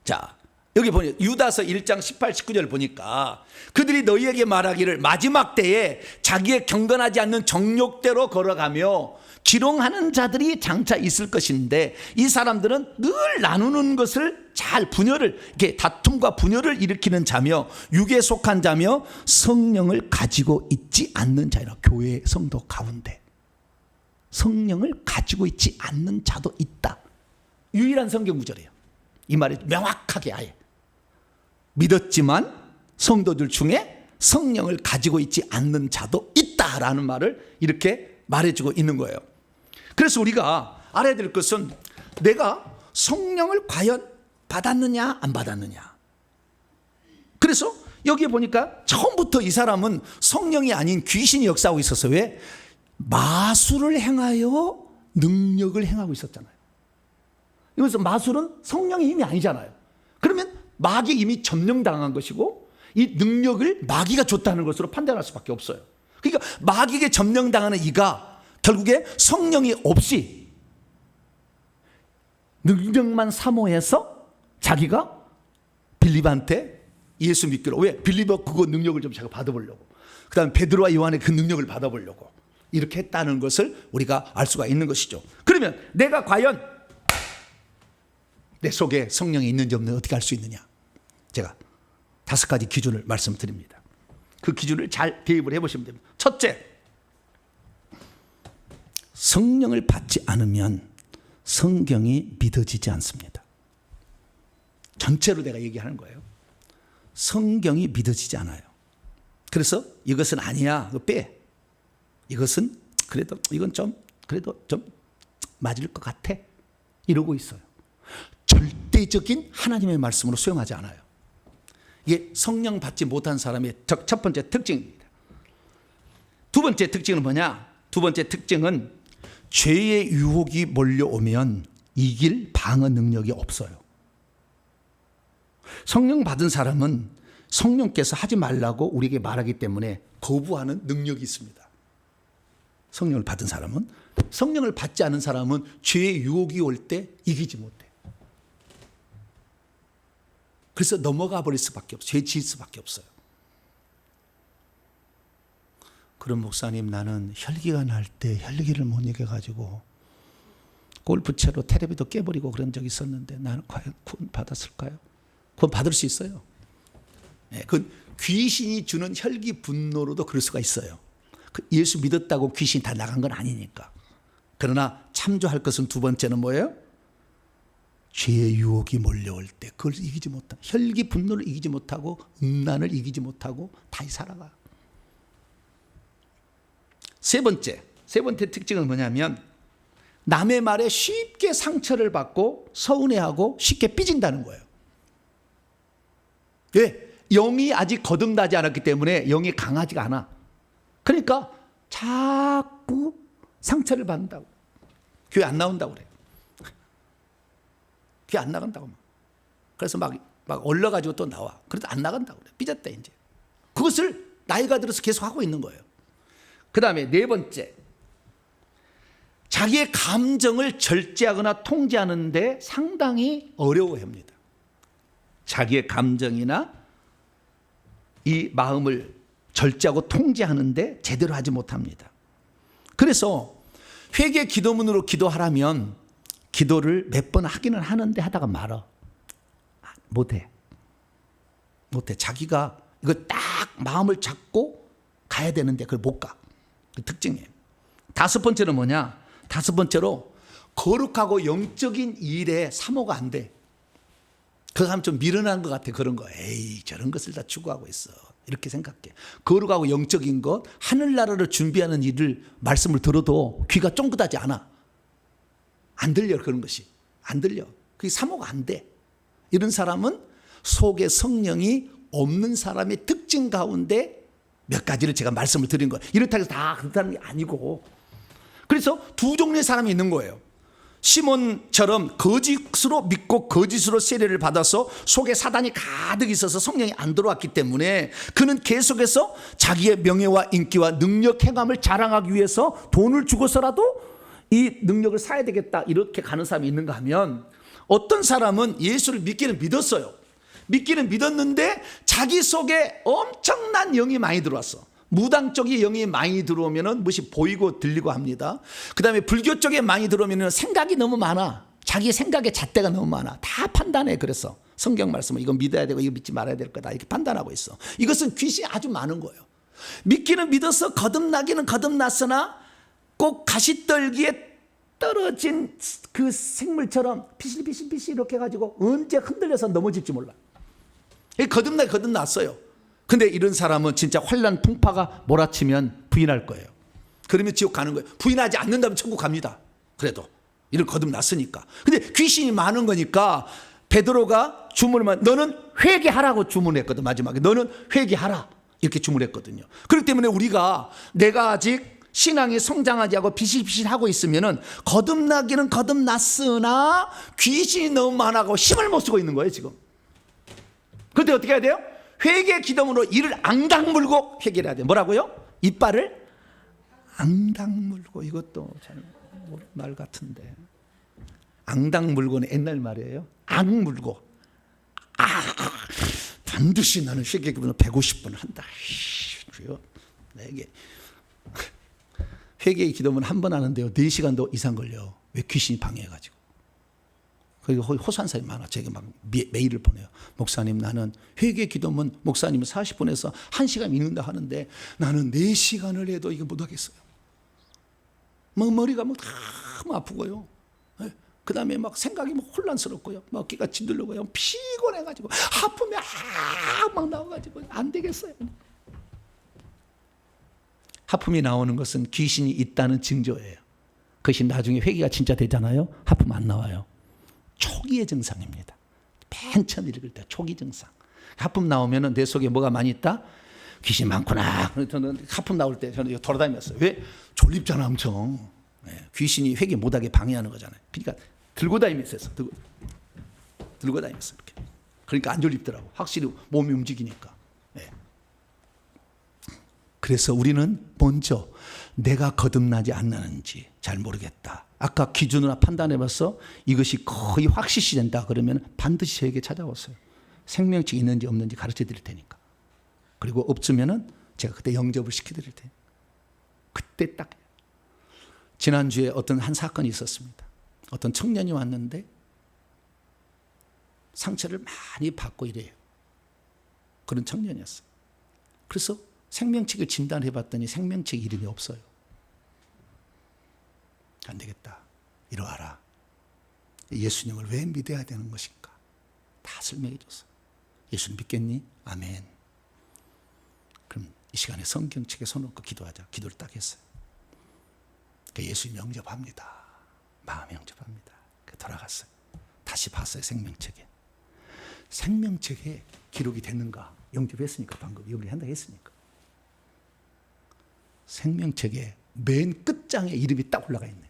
자, 여기 보니 유다서 1장 18, 19절 보니까, 그들이 너희에게 말하기를 마지막 때에 자기의 경건하지 않는 정욕대로 걸어가며 기롱하는 자들이 장차 있을 것인데, 이 사람들은 늘 나누는 것을 잘 분열을, 이렇게 다툼과 분열을 일으키는 자며 육에 속한 자며 성령을 가지고 있지 않는 자이라. 교회 성도 가운데 성령을 가지고 있지 않는 자도 있다. 유일한 성경 구절이에요. 이 말이 명확하게 아예 믿었지만 성도들 중에 성령을 가지고 있지 않는 자도 있다라는 말을 이렇게 말해주고 있는 거예요. 그래서 우리가 알아야 될 것은, 내가 성령을 과연 받았느냐 안 받았느냐. 그래서 여기에 보니까 처음부터 이 사람은 성령이 아닌 귀신이 역사하고 있었어요. 왜? 마술을 행하여 능력을 행하고 있었잖아요. 이것은 마술은 성령의 힘이 아니잖아요. 그러면 마귀에 이미 점령당한 것이고, 이 능력을 마귀가 줬다는 것으로 판단할 수밖에 없어요. 그러니까 마귀에게 점령당하는 이가 결국에 성령이 없이 능력만 사모해서 자기가 빌립한테 예수 믿기로. 왜? 빌립은 그거 능력을 좀 제가 받아보려고. 그 다음에 베드로와 요한의 그 능력을 받아보려고 이렇게 했다는 것을 우리가 알 수가 있는 것이죠. 그러면 내가 과연 내 속에 성령이 있는지 없는지 어떻게 알 수 있느냐? 제가 5가지 기준을 말씀드립니다. 그 기준을 잘 대입을 해보시면 됩니다. 첫째, 성령을 받지 않으면 성경이 믿어지지 않습니다. 전체로 내가 얘기하는 거예요. 성경이 믿어지지 않아요. 그래서 이것은 아니야, 그거 빼. 이것은 그래도 이건 좀 그래도 좀 맞을 것 같아, 이러고 있어요. 절대적인 하나님의 말씀으로 수용하지 않아요. 이게 성령 받지 못한 사람의 첫 번째 특징입니다. 두 번째 특징은 뭐냐? 두 번째 특징은 죄의 유혹이 몰려오면 이길 방어 능력이 없어요. 성령 받은 사람은 성령께서 하지 말라고 우리에게 말하기 때문에 거부하는 능력이 있습니다. 성령을 받은 사람은. 성령을 받지 않은 사람은 죄의 유혹이 올 때 이기지 못해. 그래서 넘어가 버릴 수밖에 없어요. 죄 지을 수밖에 없어요. 그럼 목사님, 나는 혈기가 날 때 혈기를 못 이겨가지고 골프채로 테레비도 깨버리고 그런 적이 있었는데 나는 과연 구원 받았을까요? 구원 받을 수 있어요. 그건 귀신이 주는 혈기 분노로도 그럴 수가 있어요. 예수 믿었다고 귀신이 다 나간 건 아니니까. 그러나 참조할 것은 두 번째는 뭐예요? 죄의 유혹이 몰려올 때 그걸 이기지 못하고, 혈기 분노를 이기지 못하고 음란을 이기지 못하고 다시 살아가. 세 번째 특징은 뭐냐면 남의 말에 쉽게 상처를 받고 서운해하고 쉽게 삐진다는 거예요. 왜? 영이 아직 거듭나지 않았기 때문에 영이 강하지가 않아. 그러니까 자꾸 상처를 받는다고. 교회 안 나온다고 그래요. 교회 안 나간다고. 그래서 막 얼러가지고 또 나와. 그래도 안 나간다고 그래. 삐졌다 이제. 그것을 나이가 들어서 계속 하고 있는 거예요. 그 다음에 네 번째, 자기의 감정을 절제하거나 통제하는데 상당히 어려워합니다. 자기의 감정이나 이 마음을 절제하고 통제하는데 제대로 하지 못합니다. 그래서 회개 기도문으로 기도하라면 기도를 몇 번 하기는 하는데 하다가 말아. 못해. 자기가 이거 딱 마음을 잡고 가야 되는데 그걸 못 가. 그 특징이에요. 다섯 번째는 뭐냐? 다섯 번째로 거룩하고 영적인 일에 사모가 안 돼. 그 사람 좀 미련한 것 같아. 그런 거. 에이, 저런 것을 다 추구하고 있어. 이렇게 생각해. 거룩하고 영적인 것, 하늘나라를 준비하는 일을 말씀을 들어도 귀가 쫑긋하지 않아. 안 들려. 그런 것이 안 들려. 그게 사모가 안 돼. 이런 사람은 속에 성령이 없는 사람의 특징 가운데 몇 가지를 제가 말씀을 드린 거예요. 이렇다고 해서 다 그렇다는 게 아니고. 그래서 두 종류의 사람이 있는 거예요. 시몬처럼 거짓으로 믿고 거짓으로 세례를 받아서 속에 사단이 가득 있어서 성령이 안 들어왔기 때문에 그는 계속해서 자기의 명예와 인기와 능력 행함을 자랑하기 위해서 돈을 주고서라도 이 능력을 사야 되겠다, 이렇게 가는 사람이 있는가 하면, 어떤 사람은 예수를 믿기는 믿었어요. 믿기는 믿었는데 자기 속에 엄청난 영이 많이 들어왔어. 무당 쪽에 영이 많이 들어오면 무엇이 보이고 들리고 합니다. 그 다음에 불교 쪽에 많이 들어오면 생각이 너무 많아. 자기 생각의 잣대가 너무 많아. 다 판단해. 그래서 성경 말씀은 이거 믿어야 되고 이거 믿지 말아야 될 거다, 이렇게 판단하고 있어. 이것은 귀신이 아주 많은 거예요. 믿기는 믿어서 거듭나기는 거듭났으나 꼭 가시떨기에 떨어진 그 생물처럼 피실피실 이렇게 해가지고 언제 흔들려서 넘어질지 몰라. 거듭났어요. 근데 이런 사람은 진짜 환난 풍파가 몰아치면 부인할 거예요. 그러면 지옥 가는 거예요. 부인하지 않는다면 천국 갑니다. 그래도 이런 거듭났으니까. 근데 귀신이 많은 거니까 베드로가 주문하면 너는 회개하라고 주문했거든. 마지막에 너는 회개하라 이렇게 주문했거든요. 그렇기 때문에 우리가 내가 아직 신앙이 성장하지 않고 비실비실하고 있으면은 거듭나기는 거듭났으나 귀신이 너무 많아고 힘을 못 쓰고 있는 거예요 지금. 그런데 어떻게 해야 돼요? 회개 기도문으로 이를 앙당 물고 회개를 해야 돼요. 뭐라고요? 이빨을 앙당 물고. 이것도 참 말 같은데. 앙당 물고는 옛날 말이에요. 앙 물고 반드시 나는 회개 기도는 150번 한다. 주여 내게 회개 기도는 한 번 하는데요 4시간도 이상 걸려요. 왜? 귀신이 방해해가지고. 그리고 호소한 사람이 많아. 제가 막 메일을 보내요. 목사님 나는 회개 기도면 목사님은 40분에서 1시간 읽는다 하는데 나는 4시간을 해도 이거 못하겠어요. 막 머리가 막 너무 아프고요. 그 다음에 막 생각이 막 혼란스럽고요. 막 어깨가 짓들르고요. 피곤해가지고 하품이 막 나와가지고 안 되겠어요. 하품이 나오는 것은 귀신이 있다는 징조예요. 그것이 나중에 회개가 진짜 되잖아요. 하품 안 나와요. 초기의 증상입니다. 맨 처음 읽을 때 초기 증상. 하품 나오면 내 속에 뭐가 많이 있다? 귀신 많구나. 저는 하품 나올 때 저는 돌아다녔어요. 왜? 졸립잖아 엄청. 귀신이 회개 못하게 방해하는 거잖아요. 그러니까 들고 다니면서 들고 다녔어요. 이렇게. 그러니까 안 졸립더라고. 확실히 몸이 움직이니까. 그래서 우리는 먼저 내가 거듭나지 않는지 잘 모르겠다. 아까 기준으로 판단해봐서 이것이 거의 확실시 된다 그러면 반드시 저에게 찾아오세요. 생명증이 있는지 없는지 가르쳐 드릴 테니까. 그리고 없으면은 제가 그때 영접을 시켜드릴 테니까. 그때 딱. 지난주에 어떤 한 사건이 있었습니다. 어떤 청년이 왔는데 상처를 많이 받고 이래요. 그런 청년이었어요. 그래서 생명책을 진단해 봤더니 생명책 이름이 없어요. 안 되겠다. 이러하라. 예수님을 왜 믿어야 되는 것인가? 다 설명해 줬어요. 예수님 믿겠니? 아멘. 그럼 이 시간에 성경책에 손 얹고 기도하자. 기도를 딱 했어요. 예수님 영접합니다. 마음에 영접합니다. 돌아갔어요. 다시 봤어요. 생명책에. 생명책에 기록이 됐는가? 영접했으니까 방금 여기 한다 했으니까. 생명책에 맨 끝장에 이름이 딱 올라가 있네.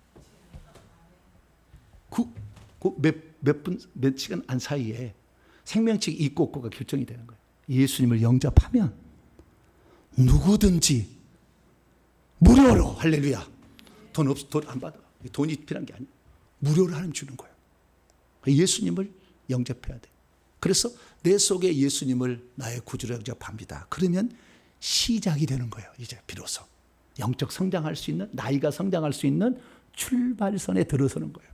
몇 시간 안 사이에 생명책이 있고 없고가 결정이 되는 거예요. 예수님을 영접하면 누구든지 무료로 할렐루야. 돈 안 받아. 돈이 필요한 게 아니야. 무료로 하나님 주는 거예요. 예수님을 영접해야 돼. 그래서 내 속에 예수님을 나의 구주로 영접합니다. 그러면 시작이 되는 거예요. 이제 비로소 영적 성장할 수 있는, 나이가 성장할 수 있는 출발선에 들어서는 거예요.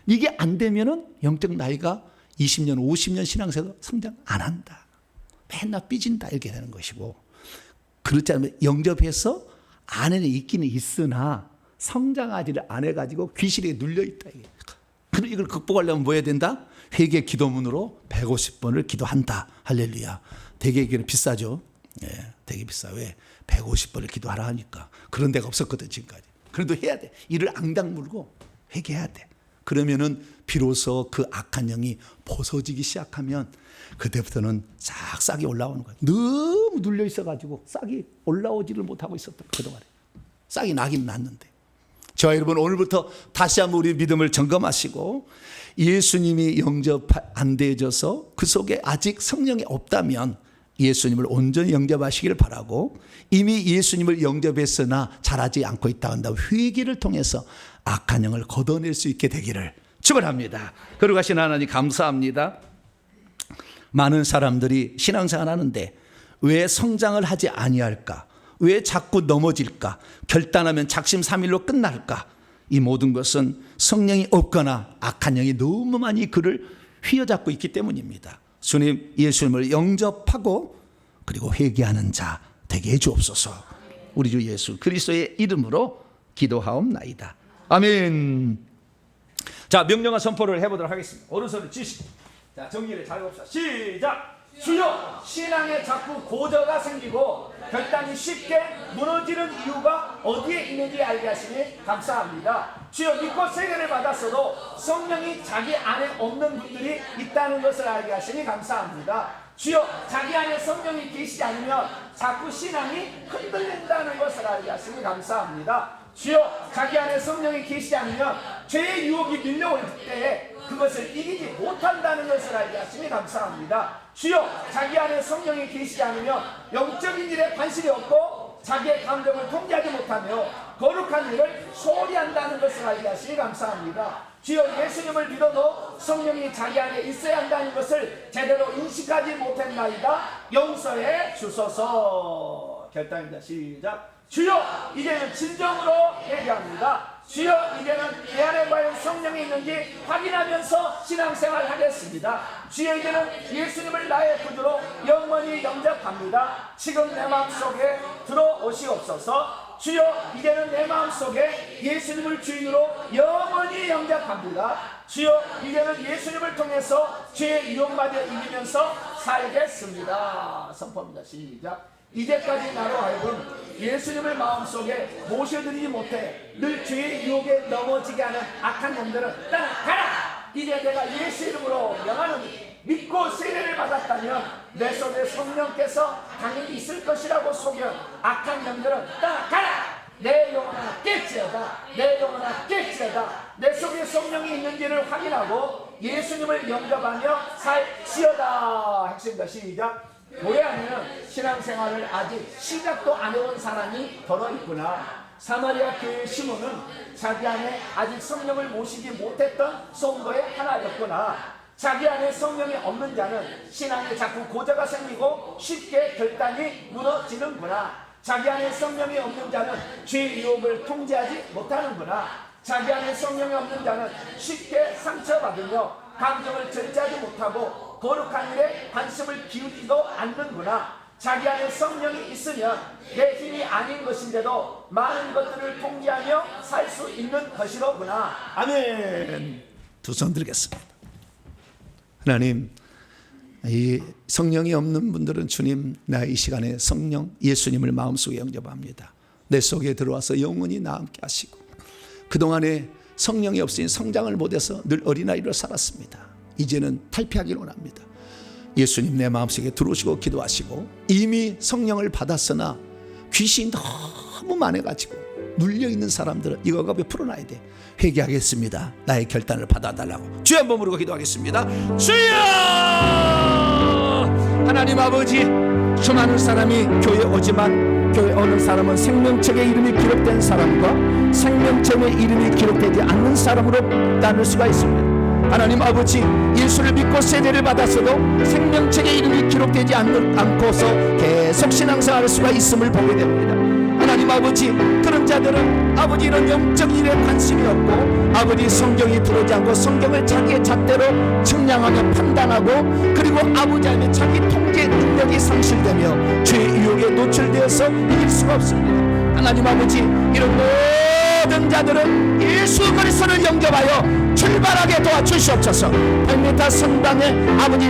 이게 안 되면은 영적 나이가 20년, 50년 신앙생활 성장 안 한다. 맨날 삐진다 이렇게 되는 것이고, 그렇지 않으면 영접해서 안에는 있기는 있으나 성장하지를 안 해가지고 귀신에 눌려있다. 그럼 이걸 극복하려면 뭐 해야 된다? 회개 기도문으로 150번을 기도한다. 할렐루야. 되게 비싸죠. 되게 비싸. 왜? 150번을 기도하라 하니까. 그런 데가 없었거든 지금까지. 그래도 해야 돼. 이를 앙당 물고 회개해야 돼. 그러면은 비로소 그 악한 영이 벗어지기 시작하면 그때부터는 싹 올라오는 거야. 너무 눌려 있어가지고 싹이 올라오지를 못하고 있었던 그동안에. 싹이 나긴 났는데. 저와 여러분 오늘부터 다시 한번 우리 믿음을 점검하시고, 예수님이 영접 안 되어져서 그 속에 아직 성령이 없다면 예수님을 온전히 영접하시기를 바라고, 이미 예수님을 영접했으나 잘하지 않고 있다 한다 회개를 통해서 악한 영을 걷어낼 수 있게 되기를 축원합니다. 거룩하신 하나님 감사합니다. 많은 사람들이 신앙생활 하는데 왜 성장을 하지 아니할까? 왜 자꾸 넘어질까? 결단하면 작심삼일로 끝날까? 이 모든 것은 성령이 없거나 악한 영이 너무 많이 그를 휘어잡고 있기 때문입니다. 주님, 예수님을 영접하고 그리고 회개하는 자 되게 해주옵소서. 우리 주 예수 그리스도의 이름으로 기도하옵나이다. 아멘. 자, 명령과 선포를 해보도록 하겠습니다. 오른손을 쥐시고, 자, 정리를 잘 해봅시다. 시작. 주여, 신앙에 자꾸 고저가 생기고 결단이 쉽게 무너지는 이유가 어디에 있는지 알게 하시니 감사합니다. 주여, 믿고 세례를 받았어도 성령이 자기 안에 없는 분들이 있다는 것을 알게 하시니 감사합니다. 주여, 자기 안에 성령이 계시지 않으면 자꾸 신앙이 흔들린다는 것을 알게 하시니 감사합니다. 주여, 자기 안에 성령이 계시지 않으면 죄의 유혹이 밀려올 때에 그것을 이기지 못한다는 것을 알게 하시니 감사합니다. 주여, 자기 안에 성령이 계시지 않으면 영적인 일에 관심이 없고 자기의 감정을 통제하지 못하며 거룩한 일을 소홀히 한다는 것을 알게 하시니 감사합니다. 주여 예수님을 믿어도 성령이 자기 안에 있어야 한다는 것을 제대로 인식하지 못했나이다. 용서해 주소서. 결단입니다. 시작. 주여 이제는 진정으로 얘기합니다. 주여 이제는 내 안에 과연 성령이 있는지 확인하면서 신앙생활 하겠습니다. 주여 이제는 예수님을 나의 구주로 영원히 영접합니다. 지금 내 마음속에 들어오시옵소서. 주여 이제는 내 마음속에 예수님을 주인으로 영원히 영접합니다. 주여 이제는 예수님을 통해서 죄의 유혹마저 이기면서 살겠습니다. 선포합니다. 시작. 이제까지 나로 하여금 예수님을 마음속에 모셔드리지 못해 늘 죄의 유혹에 넘어지게 하는 악한 놈들은 떠나가라. 이제 내가 예수 이름으로 명하노니 믿고 세례를 받았다면 내 속에 성령께서 당연히 있을 것이라고 속여 악한 놈들은 떠나가라. 내 영혼아 깰지어다. 내 영혼아 깰지어다. 내 속에 성령이 있는지를 확인하고 예수님을 영접하며 살지어다. 핵심입니다. 시작. 교회 안에는 신앙생활을 아직 시작도 안 해온 사람이 더러 있구나. 사마리아 교회 시몬은 자기 안에 아직 성령을 모시지 못했던 성도의 하나였구나. 자기 안에 성령이 없는 자는 신앙에 자꾸 고저가 생기고 쉽게 결단이 무너지는구나. 자기 안에 성령이 없는 자는 죄의 유혹을 통제하지 못하는구나. 자기 안에 성령이 없는 자는 쉽게 상처받으며 감정을 절제하지 못하고 거룩한 일에 관심을 기울이지도 않는구나. 자기 안에 성령이 있으면 내 힘이 아닌 것인데도 많은 것들을 통제하며 살 수 있는 것이로구나. 아멘. 두 손 들겠습니다. 하나님, 이 성령이 없는 분들은 주님, 나 이 시간에 성령 예수님을 마음속에 영접합니다. 내 속에 들어와서 영원히 나 함께 하시고, 그동안에 성령이 없으니 성장을 못해서 늘 어린아이로 살았습니다. 이제는 탈피하기를 원합니다. 예수님 내 마음속에 들어오시고 기도하시고, 이미 성령을 받았으나 귀신이 너무 많아가지고 눌려있는 사람들은 이거가 왜 풀어놔야 돼. 회개하겠습니다. 나의 결단을 받아달라고 주여 한번 부르고 기도하겠습니다. 주여! 하나님 아버지, 수많은 사람이 교회에 오지만 교회 오는 사람은 생명책에 이름이 기록된 사람과 생명책에 이름이 기록되지 않는 사람으로 나눌 수가 있습니다. 하나님 아버지, 예수를 믿고 세례를 받았어도 생명책에 이름이 기록되지 않고서 계속 신앙생활할 수가 있음을 보게 됩니다. 하나님 아버지, 그런 자들은 아버지 이런 영적 일에 관심이 없고 아버지 성경이 들어오지 않고 성경을 자기의 잣대로 측량하며 판단하고, 그리고 아버지 안에 자기 통제 능력이 상실되며 죄의 유혹에 노출되어서 이길 수가 없습니다. 하나님 아버지, 이런 모든 자들은 예수 그리스도를 영접하여 출발하게 도와주시옵소서. 100m 성당에 아버지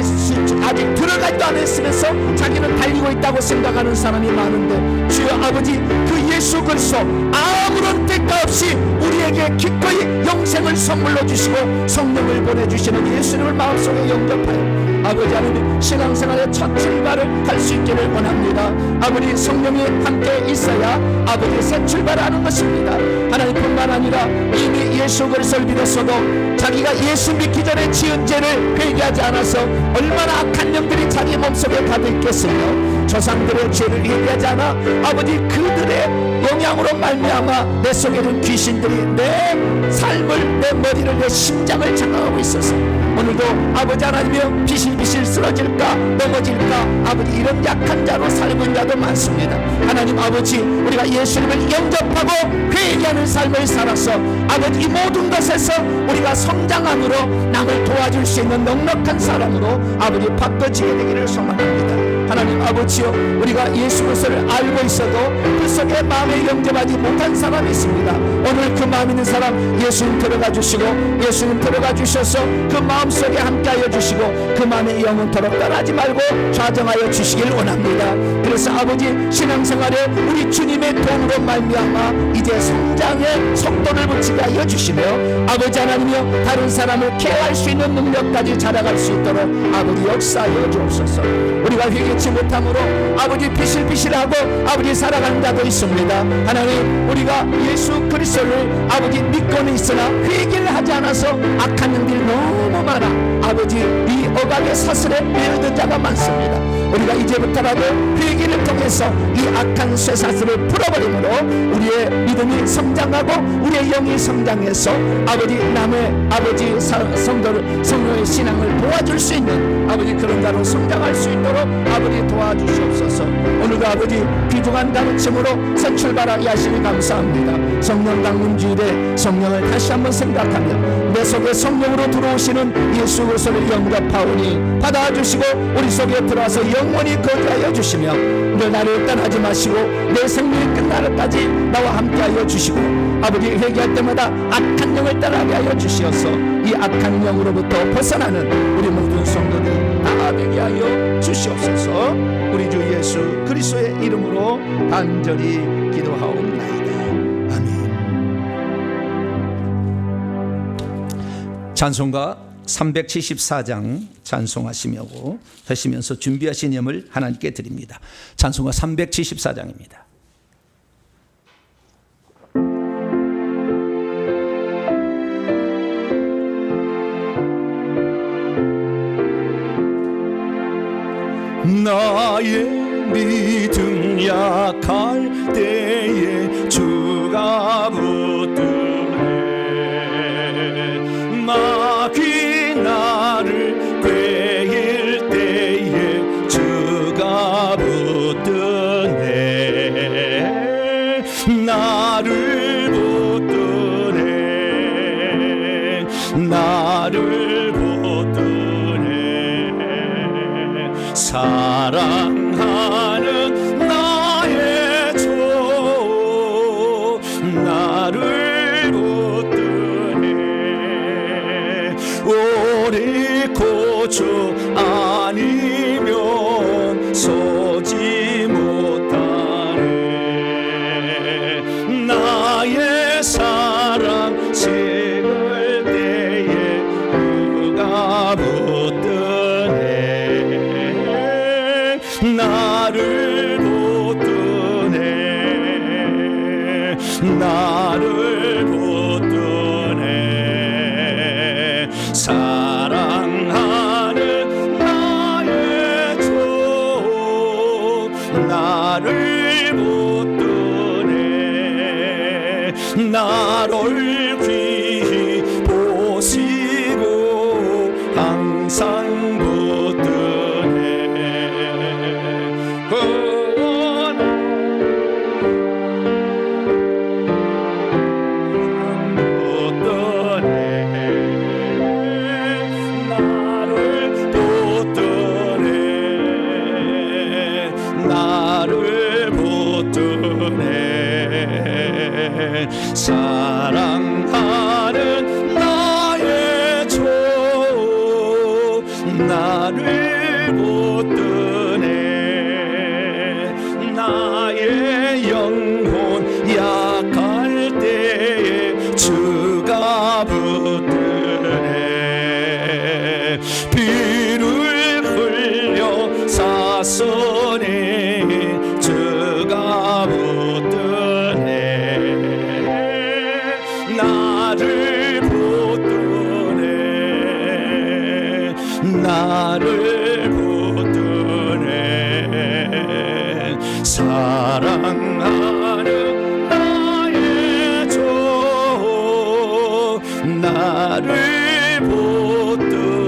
아직 들어가지도 않았으면서 자기는 달리고 있다고 생각하는 사람이 많은데, 주여 아버지, 그 예수 그리스도 아무런 대가 없이 우리에게 기꺼이 영생을 선물로 주시고 성령을 보내주시는 예수님을 마음속에 영접하여 아버지 하나님 신앙생활의 첫 출발을 할 수 있기를 원합니다. 아버지, 성령이 함께 있어야 아버지 새 출발하는 것입니다. 하나님뿐만 아니라 이미 예수 그리스도를 믿었어도 자기가 예수 믿기 전에 지은 죄를 회개하지 않아서 얼마나 악한 영들이 자기 몸속에 가득했으며 조상들의 죄를 회개하지 않아 아버지 그들의 영향으로 말미암아 내 속에는 귀신들이 내 삶을, 내 머리를, 내 심장을 장악하고 있어서 오늘도 아버지 하나님이여 비실비실 쓰러질까 넘어질까 아버지 이런 약한 자로 살고 있는 자도 많습니다. 하나님 아버지, 우리가 예수님을 영접하고 회개하는 삶을 살아서 아버지 이 모든 것에서 우리가 성장함으로 남을 도와줄 수 있는 넉넉한 사람으로 아버지 바꿔지게 되기를 소망합니다. 하나님 아버지여, 우리가 예수 그리스도를 알고 있어도 그 속에 마음에 영접하지 못한 사람이 있습니다. 오늘 그 마음 있는 사람 예수님 들어가 주시고, 예수님 들어가 주셔서 그 마음속에 함께하여 주시고 그 마음의 영원토록 떠나지 말고 좌정하여 주시길 원합니다. 그래서 아버지, 신앙생활에 우리 주님의 도움으로 말미암아 이제 성장의 속도를 붙이게 하여 주시며 아버지 하나님이여, 다른 사람을 케어할 수 있는 능력까지 자라갈 수 있도록 아버지 역사하여 주옵소서. 우리가 회개치 못함으로 아버지 비실비실하고 아버지 살아가는 자도 있습니다. 하나님, 우리가 예수 그리스도를 아버지 믿고는 있으나 회개를 하지 않아서 악한 영들이 너무 많아 아버지 이 억압의 사슬에 매여든 자가 많습니다. 우리가 이제부터라도 회개를 통해서 이 악한 쇠사슬을 풀어버림으로 우리의 믿음이 성장하고 우리의 영이 성장해서 아버지 남의 아버지 성도를 성도의 신앙을 도와줄 수 있는 아버지 그런 자로 성장할 수 있도록 아버지 도와주시옵소서. 오늘도 아버지 귀중한 가르침으로 새 출발하게 하시니 감사합니다. 성령 강림주일에 성령을 다시 한번 생각하며 내 속에 성령으로 들어오시는 예수 그리스도를 영접하오니 받아주시고 우리 속에 들어와서 영원히 거주하여 주시며 늘 나를 떠나지 마시고 내 생명이 끝나기까지 나와 함께하여 주시고 아버지 회개할 때마다 악한 영을 떠나게 하여 주시어서 이 악한 영으로부터 벗어나는 우리 모든 성도들 다 되게 하여 주시옵소서. 우리 주 예수 그리스도의 이름으로 간절히 기도하옵나이다. 아멘. 찬송가 374장 찬송하시면서 준비하신 예물 하나님께 드립니다. 찬송가 374장입니다. 나의 믿음 약할 때에 주가 붙드네 마귀 나를 꾀일 때에 주가 붙드네 나를 붙드네 나를 붙드네 사랑하는 나의 주 나를 붙드네 우리 고주 아니면 서지 못하네 나의 사랑 식을 때에 그가 붙드네 나를 붙드네 나를 붙드네 사랑하는 나의 주 나를 붙드네 나를 귀히 보시고 항상 붙드네 나를 붙드네 사랑하는 나의 주 나를 붙드네 나의 영혼 약할 때에 주가 붙드네 피를 흘려 사선에 주가 붙드네 나를 붙드네 나를 붙드네 사랑하는 나의 주 나를 붙드네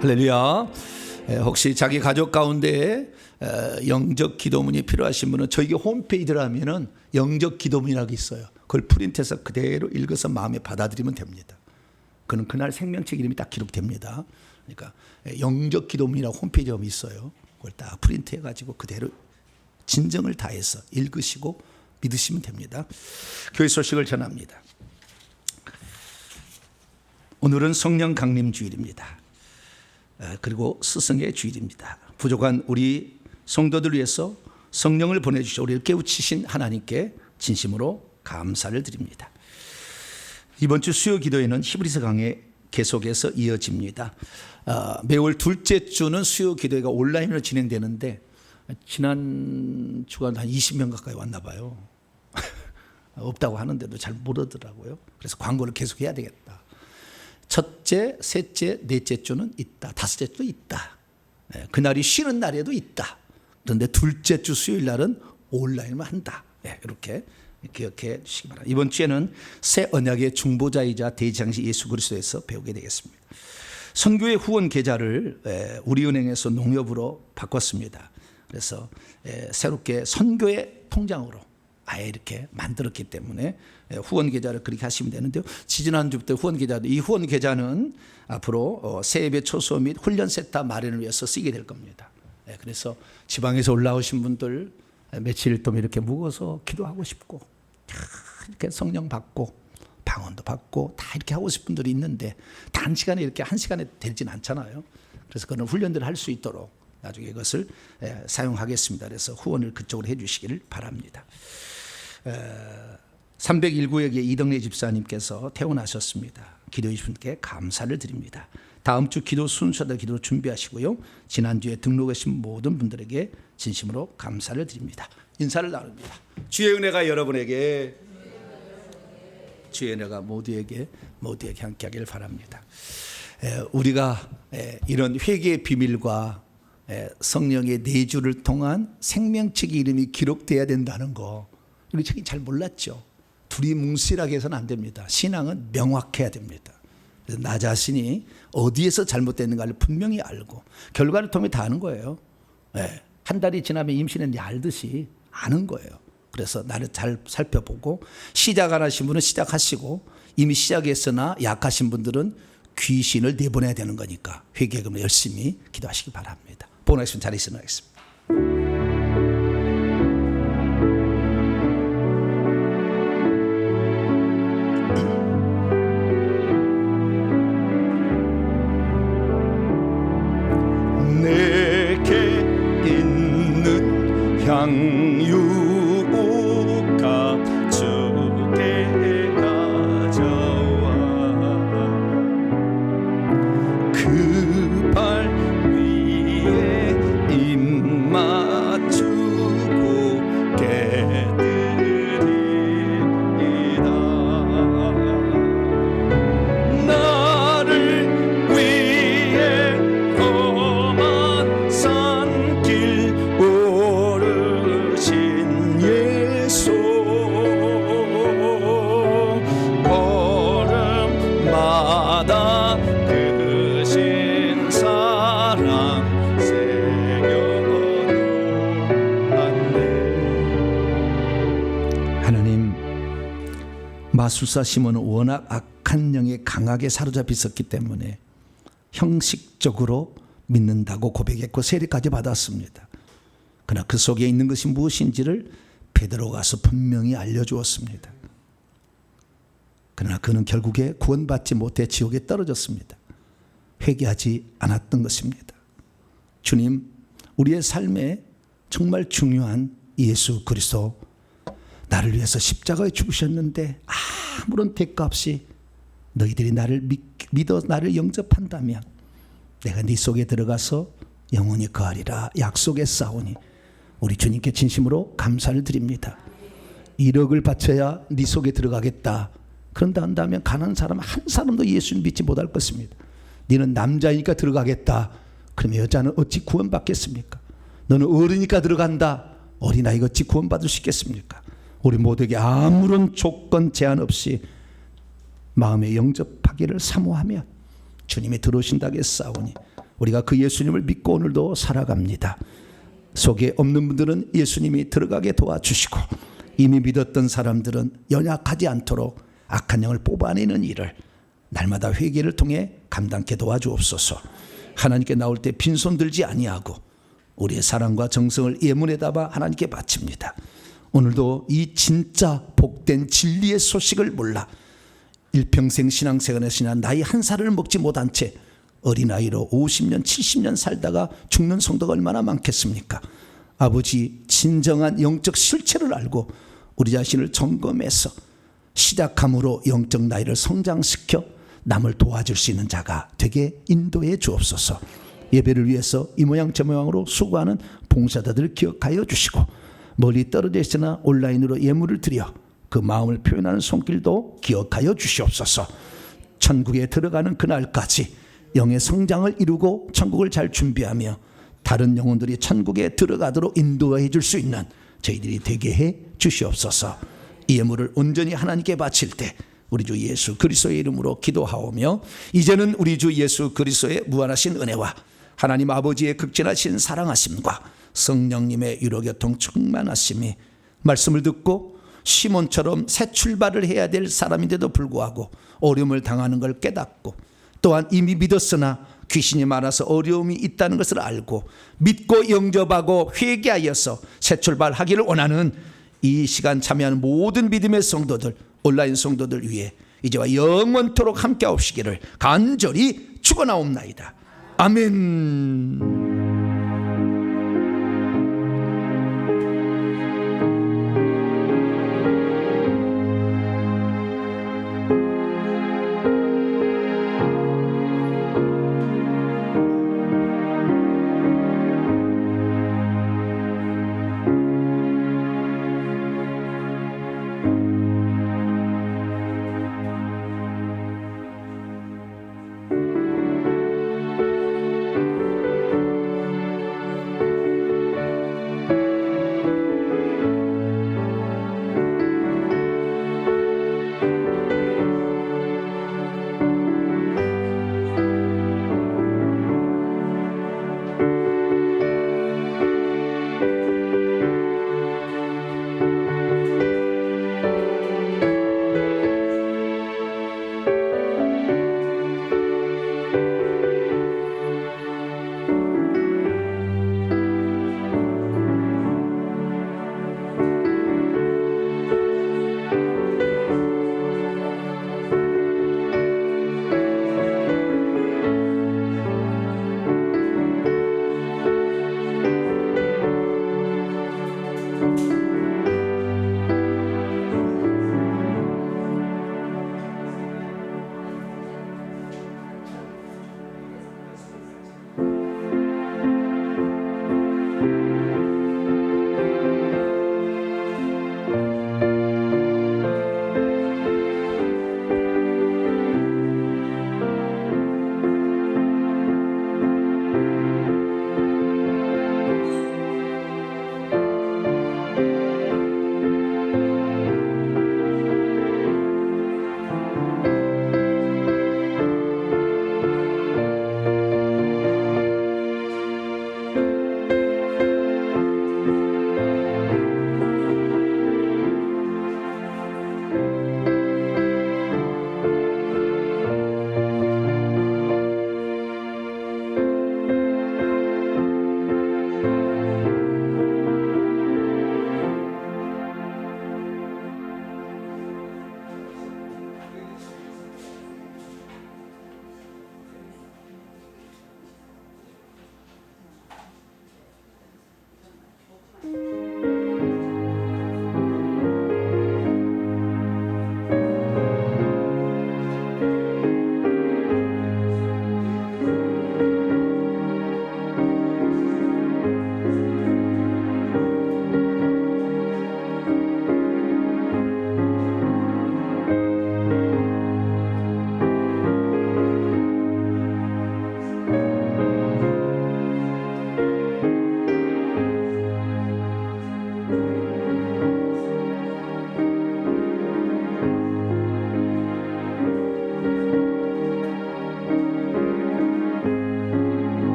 할렐루야. 혹시 자기 가족 가운데 영적 기도문이 필요하신 분은 저희 홈페이지 들어가면은 영적 기도문이라고 있어요. 그걸 프린트해서 그대로 읽어서 마음에 받아들이면 됩니다. 그는 그날 생명책 이름이 딱 기록됩니다. 그러니까 영적 기도문이라고 홈페이지가 있어요. 그걸 딱 프린트해 가지고 그대로 진정을 다해서 읽으시고 믿으시면 됩니다. 교회 소식을 전합니다. 오늘은 성령 강림 주일입니다. 그리고 스승의 주일입니다. 부족한 우리 성도들 위해서 성령을 보내주셔 우리를 깨우치신 하나님께 진심으로 감사를 드립니다. 이번 주 수요 기도회는 히브리서 강해 계속해서 이어집니다. 매월 둘째 주는 수요 기도회가 온라인으로 진행되는데 지난 주간 한 20명 가까이 왔나 봐요. 없다고 하는데도 잘 모르더라고요. 그래서 광고를 계속 해야 되겠다. 첫째, 셋째, 넷째 주는 있다. 다섯째 주도 있다. 그날이 쉬는 날에도 있다. 그런데 둘째 주 수요일 날은 온라인만 한다. 이렇게 기억해 주시기 바랍니다. 이번 주에는 새 언약의 중보자이자 대장시 예수 그리스도에서 배우게 되겠습니다. 선교회 후원 계좌를 우리은행에서 농협으로 바꿨습니다. 그래서 새롭게 선교회 통장으로 아예 이렇게 만들었기 때문에 후원 계좌를 그렇게 하시면 되는데요. 지지난주부터 후원 계좌도, 이 후원 계좌는 앞으로 새예배 초소 및 훈련 세터 마련을 위해서 쓰게 될 겁니다. 그래서 지방에서 올라오신 분들 며칠 동안 이렇게 묵어서 기도하고 싶고 이렇게 성령 받고 방언도 받고 다 이렇게 하고 싶은 분들이 있는데 단시간에 이렇게 한 시간에 되진 않잖아요. 그래서 그런 훈련들을 할 수 있도록 나중에 이것을 사용하겠습니다. 그래서 후원을 그쪽으로 해 주시기를 바랍니다. 301구역의 이덕래 집사님께서 퇴원하셨습니다. 기도해 주신 분께 감사를 드립니다. 다음 주 기도 순서대로 기도 준비하시고요. 지난주에 등록하신 모든 분들에게 진심으로 감사를 드립니다. 인사를 나눕니다. 주의 은혜가 여러분에게, 주의 은혜가 모두에게 함께하기를 바랍니다. 우리가 이런 회개의 비밀과 성령의 내주를 통한 생명책의 이름이 기록돼야 된다는 거 우리 책이 잘 몰랐죠. 둘이 뭉실하게 해서는 안 됩니다. 신앙은 명확해야 됩니다. 그래서 나 자신이 어디에서 잘못됐는가를 분명히 알고 결과를 통해 다 아는 거예요. 한 달이 지나면 임신했는지 알듯이 아는 거예요. 그래서 나를 잘 살펴보고 시작 안 하신 분은 시작하시고 이미 시작했으나 약하신 분들은 귀신을 내보내야 되는 거니까 회개금 열심히 기도하시기 바랍니다. 본하시면 자리에서 나가겠습니다. 내게 있는 향유가 주께 가져와 그 발 위에 입 맞추고 깨드리이다. 나를 위해 험한 산길 오르신 예수, 걸음마다 크신 사랑 새겨놓았네. 하나님, 마술사 시몬은 워낙 악한 영에 강하게 사로잡혀 있었기 때문에 형식적으로 믿는다고 고백했고 세례까지 받았습니다. 그러나 그 속에 있는 것이 무엇인지를 베드로가 가서 분명히 알려주었습니다. 그러나 그는 결국에 구원받지 못해 지옥에 떨어졌습니다. 회개하지 않았던 것입니다. 주님, 우리의 삶에 정말 중요한 예수 그리스도, 나를 위해서 십자가에 죽으셨는데 아무런 대가 없이 너희들이 나를 믿어 나를 영접한다면 내가 네 속에 들어가서 영원히 거하리라 약속했사오니 우리 주님께 진심으로 감사를 드립니다. 1억을 바쳐야 네 속에 들어가겠다. 그런다 한다면 가난한 사람 한 사람도 예수님 믿지 못할 것입니다. 너는 남자이니까 들어가겠다. 그러면 여자는 어찌 구원받겠습니까? 너는 어리니까 들어간다. 어린아이가 어찌 구원받을 수 있겠습니까? 우리 모두에게 아무런 조건 제한 없이 마음에 영접하기를 사모하며 주님이 들어오신다고 했사오니 우리가 그 예수님을 믿고 오늘도 살아갑니다. 속에 없는 분들은 예수님이 들어가게 도와주시고 이미 믿었던 사람들은 연약하지 않도록 악한 영을 뽑아내는 일을 날마다 회개를 통해 감당케 도와주옵소서. 하나님께 나올 때 빈손 들지 아니하고 우리의 사랑과 정성을 예물에 담아 하나님께 바칩니다. 오늘도 이 진짜 복된 진리의 소식을 몰라 일평생 신앙생활을 지나 나이 한 살을 먹지 못한 채 어린아이로 50년 70년 살다가 죽는 성도가 얼마나 많겠습니까? 아버지, 진정한 영적 실체를 알고 우리 자신을 점검해서 시작함으로 영적 나이를 성장시켜 남을 도와줄 수 있는 자가 되게 인도해 주옵소서. 예배를 위해서 이 모양 저 모양으로 수고하는 봉사자들을 기억하여 주시고 멀리 떨어져 있으나 온라인으로 예물을 드려 그 마음을 표현하는 손길도 기억하여 주시옵소서. 천국에 들어가는 그날까지 영의 성장을 이루고 천국을 잘 준비하며 다른 영혼들이 천국에 들어가도록 인도해 줄 수 있는 저희들이 되게 해 주시옵소서. 이 예물을 온전히 하나님께 바칠 때 우리 주 예수 그리스도의 이름으로 기도하오며, 이제는 우리 주 예수 그리스도의 무한하신 은혜와 하나님 아버지의 극진하신 사랑하심과 성령님의 유로교통 충만하심이, 말씀을 듣고 시몬처럼 새 출발을 해야 될 사람인데도 불구하고 어려움을 당하는 걸 깨닫고, 또한 이미 믿었으나 귀신이 많아서 어려움이 있다는 것을 알고 믿고 영접하고 회개하여서 새 출발하기를 원하는 이 시간 참여하는 모든 믿음의 성도들, 온라인 성도들 위해 이제와 영원토록 함께 하옵시기를 간절히 축원하옵나이다. 아멘.